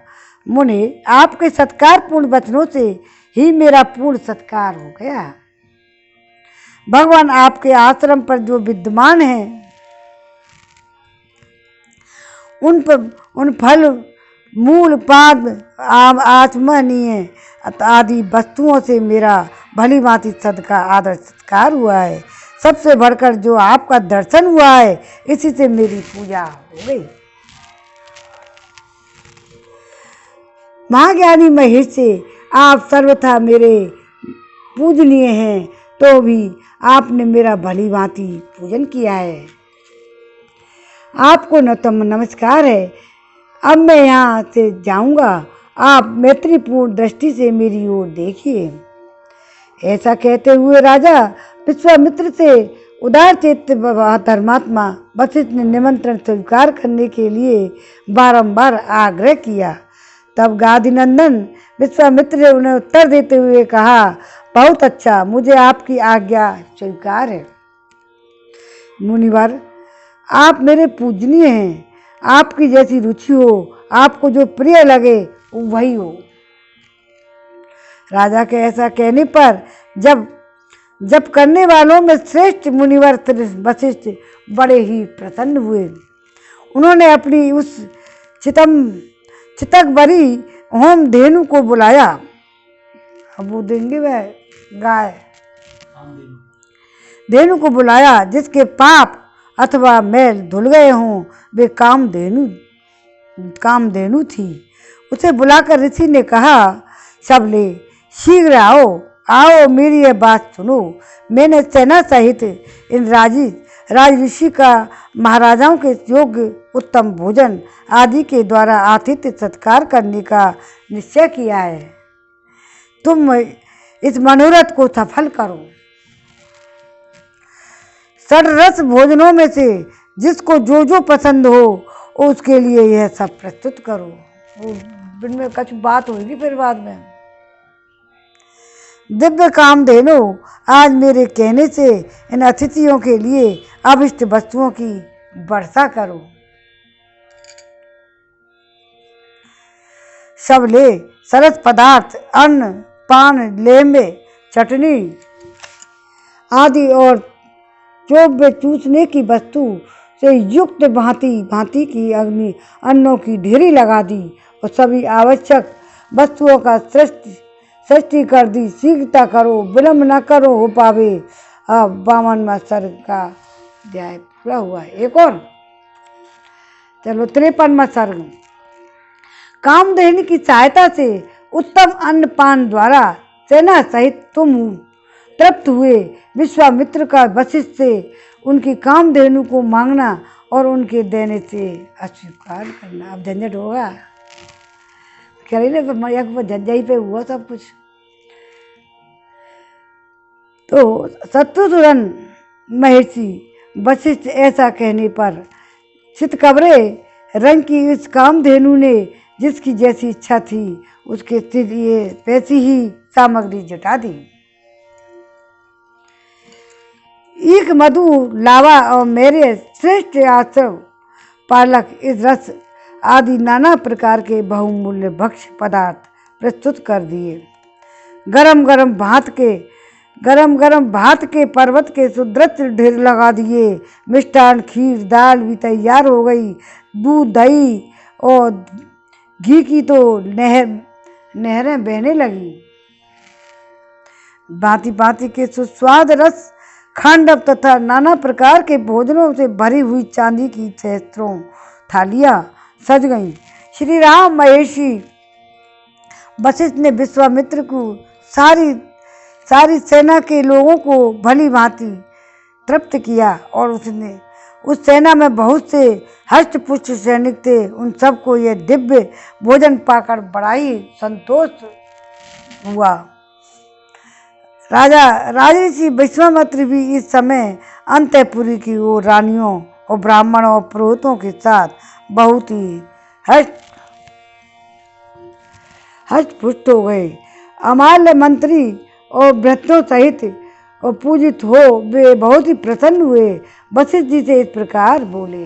मुनि, आपके सत्कारपूर्ण वचनों से ही मेरा पूर्ण सत्कार हो गया। भगवान आपके आश्रम पर जो विद्यमान हैं, उन फल मूल पाद आचमनीय आदि वस्तुओं से मेरा भली भांति आदर सत्कार हुआ है। सबसे बढ़कर जो आपका दर्शन हुआ है, इसी से मेरी पूजा हो गई। महाज्ञानी महर्षि, आप सर्वथा मेरे पूजनीय हैं, तो भी आपने मेरा भली भांति पूजन किया है। आपको नमस्कार है। अब मैं यहाँ से जाऊँगा। आप मैत्रीपूर्ण दृष्टि से मेरी ओर देखिए। ऐसा कहते हुए राजा विश्वामित्र से उदार चित्त धर्मात्मा वशिष्ठ ने निमंत्रण स्वीकार करने के लिए बारंबार आग्रह किया। तब गादिनंदन विश्वामित्र ने उन्हें उत्तर देते हुए कहा, बहुत अच्छा, मुझे आपकी आज्ञा स्वीकार है। मुनिवर, आप मेरे पूजनीय हैं। आपकी जैसी रुचि हो, आपको जो प्रिय लगे वही हो। राजा के ऐसा कहने पर जब करने वालों में श्रेष्ठ मुनिवर वशिष्ठ बड़े ही प्रसन्न हुए। उन्होंने अपनी उस चितकबरी होम धेनु को बुलाया। अब वो देंगे वह गाय धेनु को बुलाया, जिसके पाप अथवा मैल धुल गए हों, वे कामधेनु थी। उसे बुलाकर ऋषि ने कहा, सबले शीघ्र आओ मेरी यह बात सुनो। मैंने सेना सहित इन राज ऋषि का महाराजाओं के योग्य उत्तम भोजन आदि के द्वारा आतिथ्य सत्कार करने का निश्चय किया है। तुम इस मनोरथ को सफल करो। षड्रस भोजनों में से जिसको जो पसंद हो उसके लिए यह सब प्रस्तुत करो। वो इनमें कुछ बात होगी फिर बाद में। दिव्य कामधेनु, आज मेरे कहने से इन अतिथियों के लिए अभिष्ट वस्तुओं की वर्षा करो। सबले सरस पदार्थ, अन्न पान, लेम्बे, चटनी आदि और चोब्बे चूसने की वस्तु से युक्त भांति की अग्नि अन्नों की ढेरी लगा दी और सभी आवश्यक वस्तुओं का सृष्टि कर दी। शीघ्रता करो, विलम्ब न करो हो पावे। अब 52वां सर्ग का अध्याय पूरा हुआ। एक और चलो 53वां सर्ग। कामधेनु की सहायता से उत्तम अन्न पान द्वारा सेना सहित तुम तृप्त हुए। विश्वामित्र का वशिष्ठ से उनकी कामधेनु को मांगना और उनके देने से अस्वीकार करना। अब झंझट होगा, कह रही ना झंझाई पे हुआ सब कुछ। तो शत्रुसूदन महर्षि वशिष्ठ ऐसा कहने पर चितकबरे रंग की इस कामधेनु ने जिसकी जैसी इच्छा थी उसके लिए वैसी ही सामग्री जुटा दी। ईख, मधु, लावा और मेरे श्रेष्ठ आश्रम पालक इस रस आदि नाना प्रकार के बहुमूल्य भक्ष्य पदार्थ प्रस्तुत कर दिए। गरम गरम भात के पर्वत के सुदृढ़ ढेर लगा दिए। मिष्टान, खीर, दाल भी तैयार हो गई। दूध, दही और घी की तो नहरें बहने लगी। भांति भांति के सुस्वाद रस खांडव तथा नाना प्रकार के भोजनों से भरी हुई चांदी की सहस्त्रों थालियां सज गईं। श्री राम महेशी वशिष्ठ ने विश्वामित्र को सारी सेना के लोगों को भली भांति तृप्त किया और उसने उस सेना में बहुत से हष्ट पुष्ट सैनिक थे। उन सबको यह दिव्य भोजन पाकर बड़ा ही संतोष हुआ। राजर्षि विश्वामित्र भी इस समय अंतःपुरी की ओर रानियों और ब्राह्मणों और पुरोहितों के साथ बहुत ही हष्ट पुष्ट हो गए। अमाल्य मंत्री और भृत्यों सहित और पूजित हो वे बहुत ही प्रसन्न हुए। वशिष्ठ जी से इस प्रकार बोले,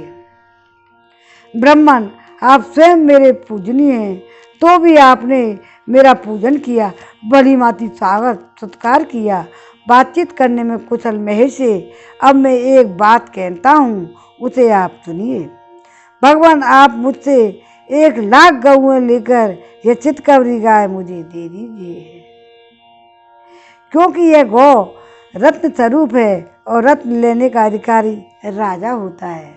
ब्राह्मण, आप स्वयं मेरे पूजनीय हैं, तो भी आपने मेरा पूजन किया, बड़ी माती स्वागत सत्कार किया। बातचीत करने में कुशल महेश से अब मैं एक बात कहता हूँ, उसे आप सुनिए। भगवान, आप मुझसे 1,00,000 गौएं लेकर यह चितकबरी गाय मुझे दे दीजिए, क्योंकि यह गौ रत्न स्वरूप है और रत्न लेने का अधिकारी राजा होता है।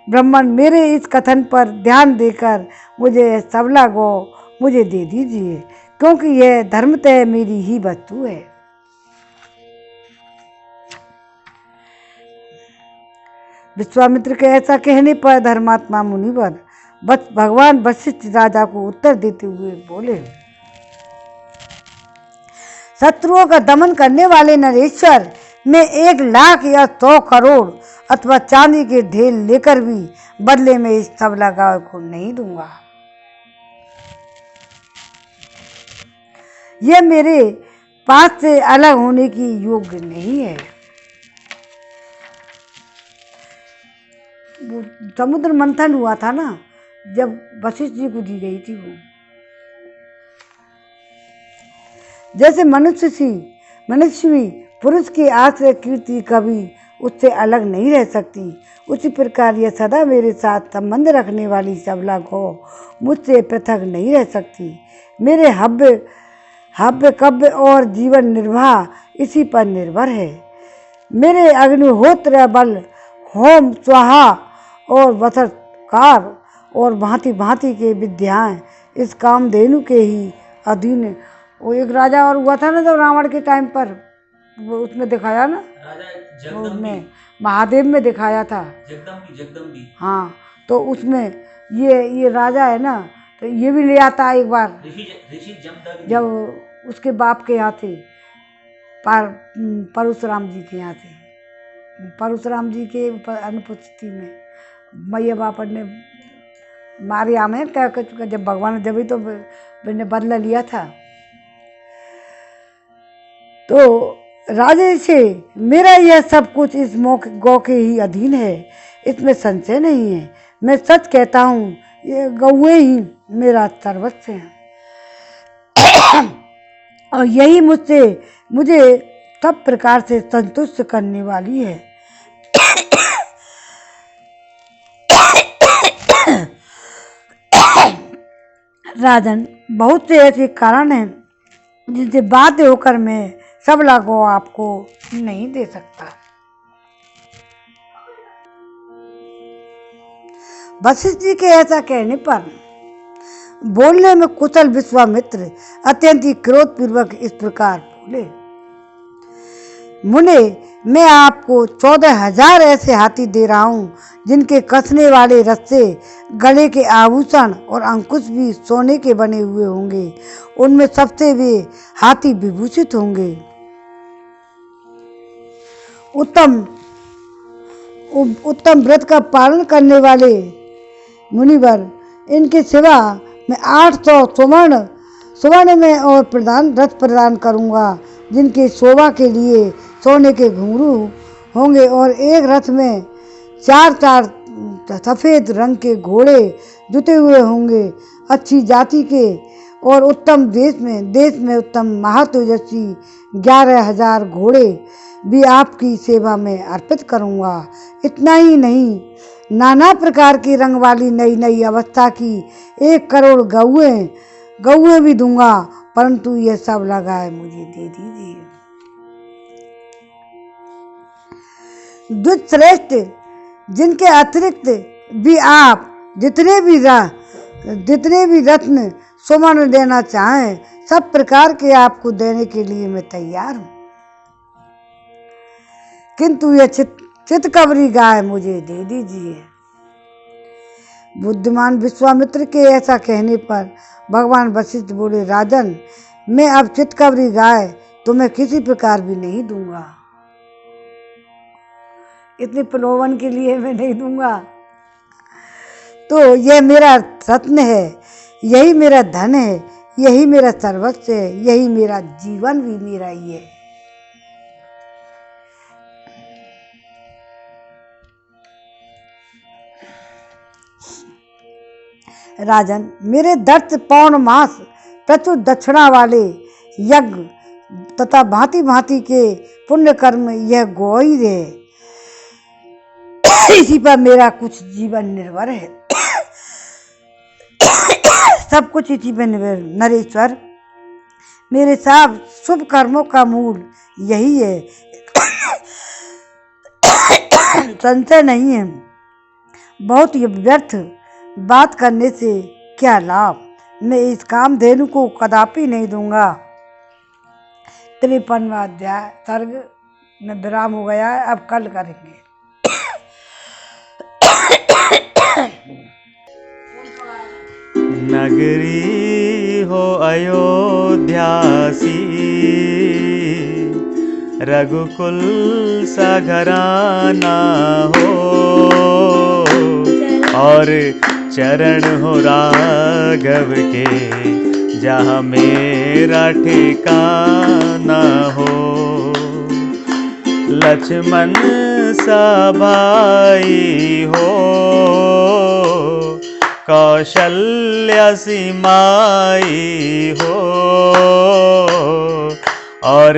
ब्राह्मण, मेरे इस कथन पर ध्यान देकर मुझे सबला गौ मुझे दे दीजिए, क्योंकि यह धर्मतः मेरी ही वस्तु है। विश्वामित्र के ऐसा कहने पर धर्मात्मा मुनिवर भगवान वशिष्ठ राजा को उत्तर देते हुए बोले, शत्रुओं का दमन करने वाले नरेश्वर, मैं 1,00,000 या 100 करोड़ अथवा चांदी के ढेर लेकर भी बदले में इस सबला गाय को नहीं दूंगा। यह मेरे पास से अलग होने की योग्य नहीं है। वो समुद्र मंथन हुआ था ना, जब वशिष्ठ जी को दी गई थी वो, जैसे मनुष्य भी पुरुष की आश्रय कीर्ति कभी उससे अलग नहीं रह सकती, उसी प्रकार यह सदा मेरे साथ संबंध रखने वाली सबला गौ मुझसे पृथक नहीं रह सकती। मेरे हव्य कव्य और जीवन निर्वाह इसी पर निर्भर है। मेरे अग्निहोत्र बल, होम, स्वाहा और वसत्कार और भांति भांति के विद्याएं इस कामधेनु के ही अधीन। वो एक राजा और हुआ था ना, जब रावण के टाइम पर वो उसमें दिखाया ना, उसमें महादेव में दिखाया था, जगदम्बी। हाँ, तो उसमें ये राजा है ना, तो ये भी ले आता एक बार, जब उसके बाप के यहाँ थे, परशुराम जी के यहाँ थे, परशुराम जी के अनुपस्थिति में मैया बाप ने मारे आमे जब भगवान जब ही तो मैंने बदला लिया था। तो राजे से मेरा यह सब कुछ इस गौ के ही अधीन है, इसमें संशय नहीं है। मैं सच कहता हूँ, ये गौएं ही मेरा सर्वस्व है और यही मुझे सब प्रकार से संतुष्ट करने वाली है। राजन, बहुत से ऐसे कारण हैं जिनसे बाध्य होकर मैं सबला गौ आपको नहीं दे सकता। वशिष्ठ जी के ऐसा कहने पर बोलने में कुशल विश्वामित्र अत्यंत ही क्रोधपूर्वक इस प्रकार बोले, मुने, मैं आपको 14,000 ऐसे हाथी दे रहा हूँ जिनके कसने वाले रस्से, गले के आभूषण और अंकुश भी सोने के बने हुए होंगे। उनमें सबसे वे हाथी विभूषित होंगे। उत्तम व्रत का पालन करने वाले मुनिवर, इनके सिवा मैं 800 सुवर्ण में और रथ प्रदान करूँगा, जिनकी शोभा के लिए सोने के घुंघरू होंगे, और एक रथ में 4 सफ़ेद रंग के घोड़े जुते हुए होंगे। अच्छी जाति के और उत्तम देश में उत्तम महातेजस्वी 11,000 घोड़े भी आपकी सेवा में अर्पित करूँगा। इतना ही नहीं, नाना प्रकार की रंग वाली नई नई अवस्था की 1 करोड़ गौएं भी दूंगा, परंतु यह सब लगाए मुझे दे दीजिए। दुष्श्रेष्ठ, जिनके अतिरिक्त भी आप जितने भी रत्न सुवर्ण देना चाहें, सब प्रकार के आपको देने के लिए मैं तैयार हूँ, किंतु यह चितकबरी गाय मुझे दे दीजिए। बुद्धिमान विश्वामित्र के ऐसा कहने पर भगवान वशिष्ठ बोले, राजन, मैं अब चितकबरी गाय तुम्हें किसी प्रकार भी नहीं दूंगा। इतने प्रलोभन के लिए मैं नहीं दूंगा। तो यह मेरा रत्न है, यही मेरा धन है, यही मेरा सर्वस्व है, यही मेरा जीवन भी मेरा ही है। राजन, मेरे दर्श पौर्णमास प्रचुर दक्षिणा वाले यज्ञ तथा भांति भांति के पुण्य कर्म यह गोई है, इसी पर मेरा कुछ जीवन निर्भर है। सब कुछ इसी पर निर्भर। नरेश्वर, मेरे सब शुभ कर्मों का मूल यही है, संशय नहीं है। बहुत ही व्यर्थ बात करने से क्या लाभ, मैं इस कामधेनु को कदापि नहीं दूंगा। 53वां अध्याय सर्ग में विराम हो गया है, अब कल करेंगे। नगरी हो अयोध्यासी, रघुकुल सा घराना हो, और चरण हो राघव के जहाँ मेरा ठिकाना हो। लक्ष्मण सा भाई हो, कौशल्या सी माई हो, और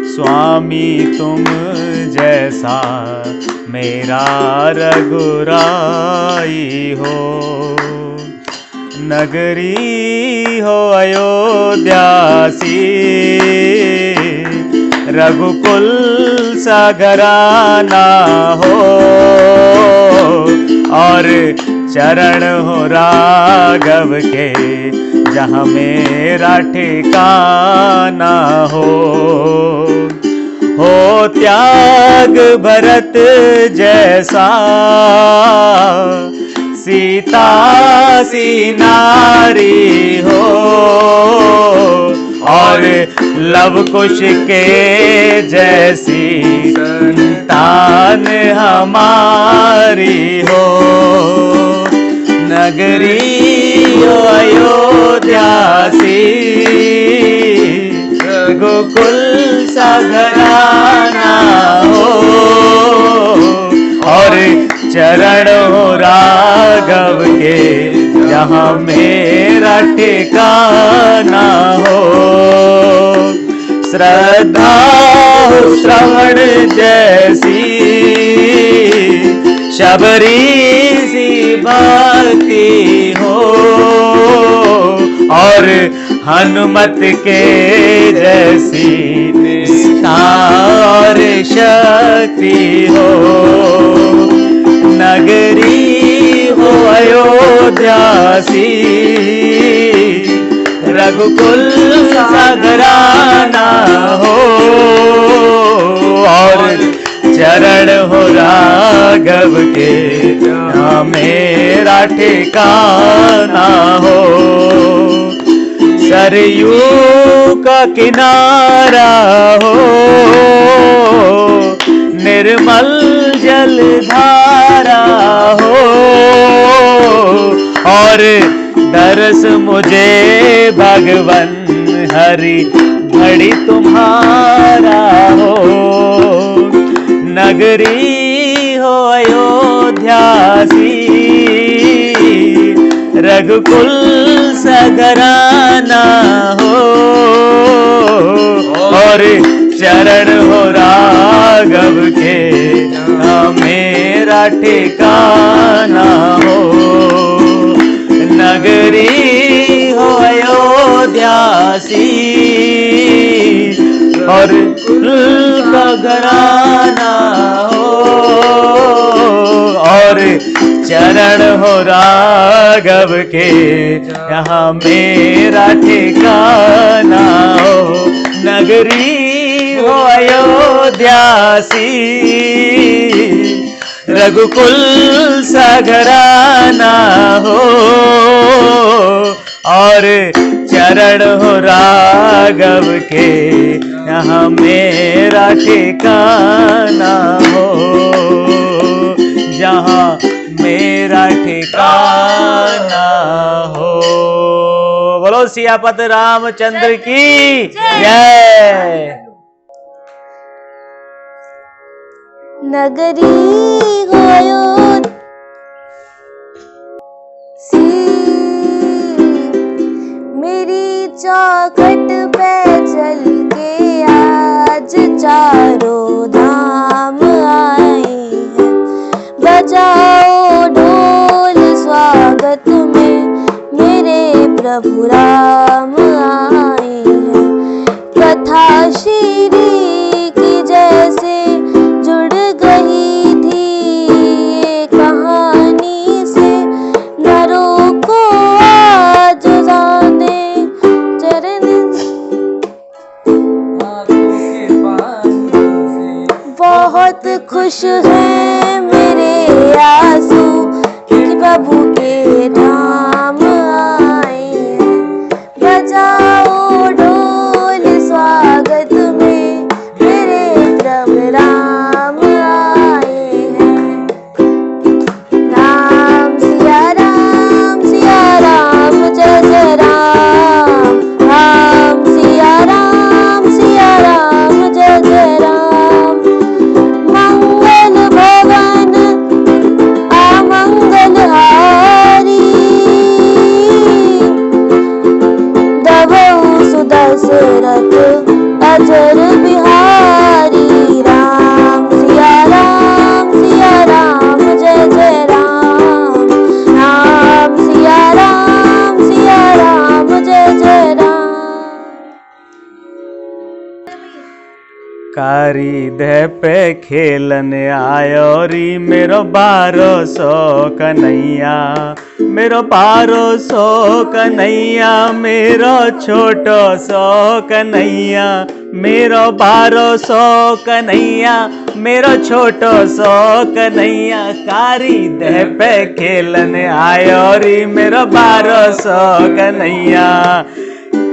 स्वामी तुम जैसा मेरा रघुराई हो। नगरी हो अयोध्यासी, रघुकुल सा घराना हो, और चरण हो राघव के जहाँ मेरा ठिकाना हो। त्याग भरत जैसा सीता सी नारी हो, और लव कुश के जैसी संतान हमारी हो। नगरी अयोध्यासी, गोकुल सा घराना हो, और चरण हो राघव के जहाँ मेरा ठिकाना हो। श्रद्धा हो श्रवण जैसी, शबरी सी भक्ति हो, और हनुमत के जैसी निष्ठा और शक्ति हो। नगरी हो अयोध्यासी, रघुकुल सा घराना हो, और चरण हो राघव के जहाँ मेरा ठिकाना हो। सरयू का किनारा हो, निर्मल जल धारा हो, और तरस मुझे भगवन हरि घड़ी तुम्हारा हो। नगरी हो अयोध्या सी, रघुकुल सघराना हो। और चरण हो राघव के, मेरा ठिकाना हो। नगरी हो अयोध्या सी, और का घराना हो। और चरण हो राघव के, यहाँ मेरा ठिकाना हो। नगरी हो अयोध्या सी, रघुकुल सघराना हो। और चरण हो राघव के, यहाँ मेरा ठिकाना हो। जहाँ मेरा ठिकाना हो। बोलो सियापत रामचंद्र की जय। नगरी हो सी, मेरी चौखट पे चल के आज चारों धाम आए हैं। बजाओ ढोल स्वागत में, मेरे प्रभु राम आए हैं। कथा श्री की जैसे जुड़ गई थी ये कहानी से, नरों को आज जाने चरण बहुत खुश हैं मेरे आंसू कि प्रभु के धाम आए हैं। बजाओ ढोल स्वागत में, मेरे प्रभु राम आए हैं। राम सिया राम जय जय राम। राम सिया राम जय जय राम। मंगल भवन अमंगल हारी, दबऊ सुदशरथ अजर बिहारी। राम सिया राम जय जय राम। राम सिया राम जय जय राम। कारी दह पे खेलन आयो री, मेरो 1200 कन्हैया। मेरो 1200 कन्हैया, मेरो छोटो सो कन्हैया। मेरो 1200 कन्हैया, मेरो छोटो सो कन्हैया। कारी दह पे खेलन आयो री, मेरो 1200 कन्हैया।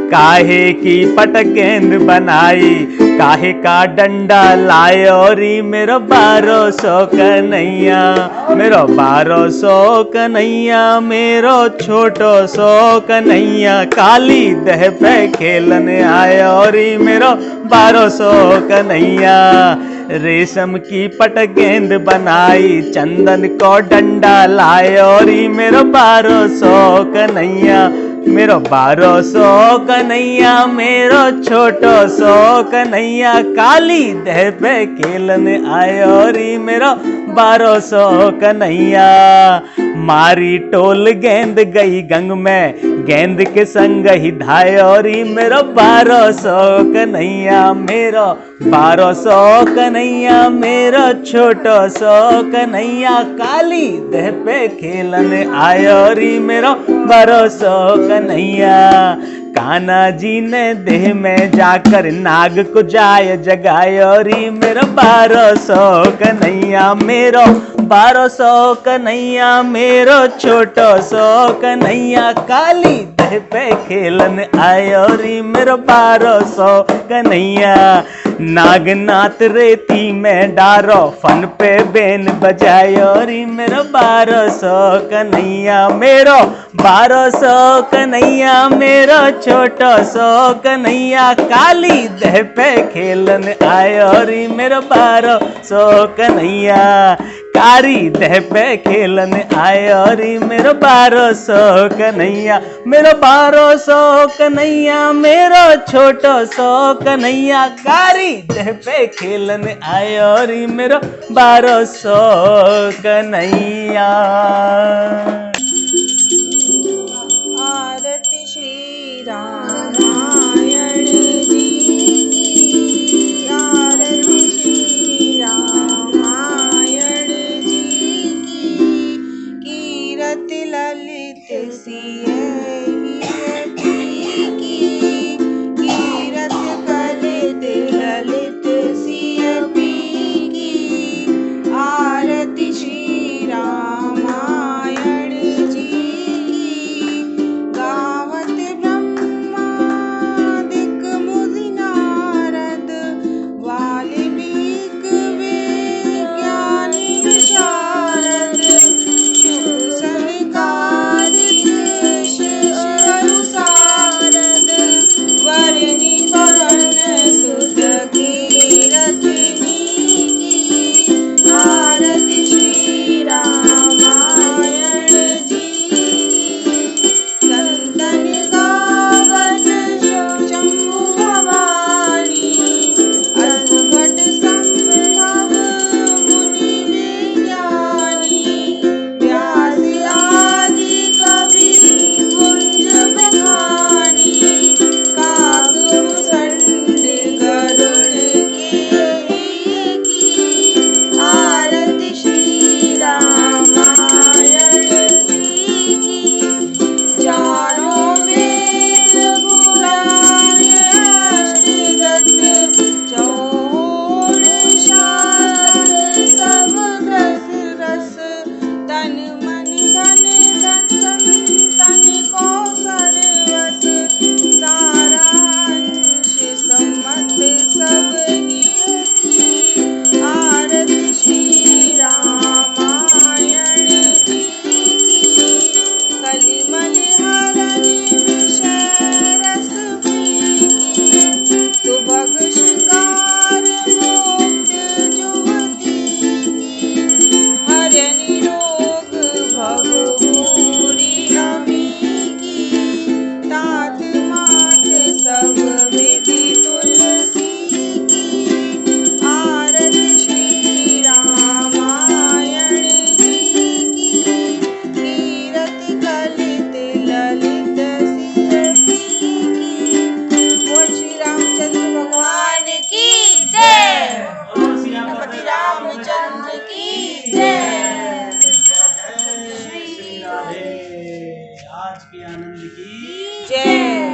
काहे की पट गेंद बनाई, काहे का डंडा लायो री, मेरो 1200 कन्हैया। मेरो 1200 कन्हैया, मेरो छोटो सो कन्हैया। काली दह पे खेलन आयो री, मेरो 1200 कन्हैया। रेशम की पट गेंद बनाई, चंदन को डंडा लायो री, मेरो 1200 कन्हैया। मेरो 1200 कन्हैया, मेरो छोटो सो कन्हैया। काली दह पे खेलन आयो री, मेरो 1200 कन्हैया। मारी टोल गेंद गई गंग में, गेंद के संग ही धायो री, मेरो 1200 कन्हैया। मेरो 1200 कन्हैया, मेरो छोटो सो कन्हैया। काली दह पे खेलन आयो री, मेरो 1200 कन्हैया। कान्हा जी ने देह में जाकर नाग को जाय जगायो री मेरो 1200 कन्हैया मेरो 1200 कन्हैया मेरो छोटो सो कन्हैया काली दह पे खेलन आयो री मेरो 1200 कन्हैया नागनाथ रेती में डारो फन पे बेन बजायो री मेरो 1200 कन्हैया मेरो 1200 कन्हैया मेरो छोटो सो कन्हैया काली दह पे खेलन आयो री मेरो 1200 कन्हैया कारी दह पे खेलन आयो री मेरो 1200 कन्हैया मेरो 1200 कन्हैया मेरो छोटो सो कन्हैया कारी दह पे खेलन आयो री मेरो 1200 कन्हैया। आरती श्री रामायण जी की, आरती श्री रामायण जी की, कीरत ललित सिय की, कीरत कलित ललित सिय की, आरती श्री रामायण जी की, गावत ब्रह्मादिक मुनि नारद वाल्मीकि विज्ञानी विशारद, शुभ सनकादिक शेष अनुसारद, वरनि पवन सुत कीरतिनी की, आरती श्री रामायण जी की, संतन गावन शंभु भवानी, असुघट संभव मुनि विज्ञानी, व्यास आदि कवि कुंज बखानी, कागभूषण गरुड़ की, आरती श्री रामायण जी की, चारों वेद पुराण अष्टदश, चौड़ शास्त्र सब रस रस, तन मन धन तन को सर्वस, सारांश सम्मत सब हिय की, आरती श्री रामायण जी की, कलिमल हरण विषय रस पीकी, सुभग श्रृंगार मुक्त जुवती की, हरन रोग भव भूरि अमी की, तात मात सब विधि तुलसी की, आरती श्री रामायण जी की, कीरत कलित ललित सिय की, बोल श्री रामचंद्र भगवान की जय, गणपति रामचंद्र की जय, आज के आनंद की जय।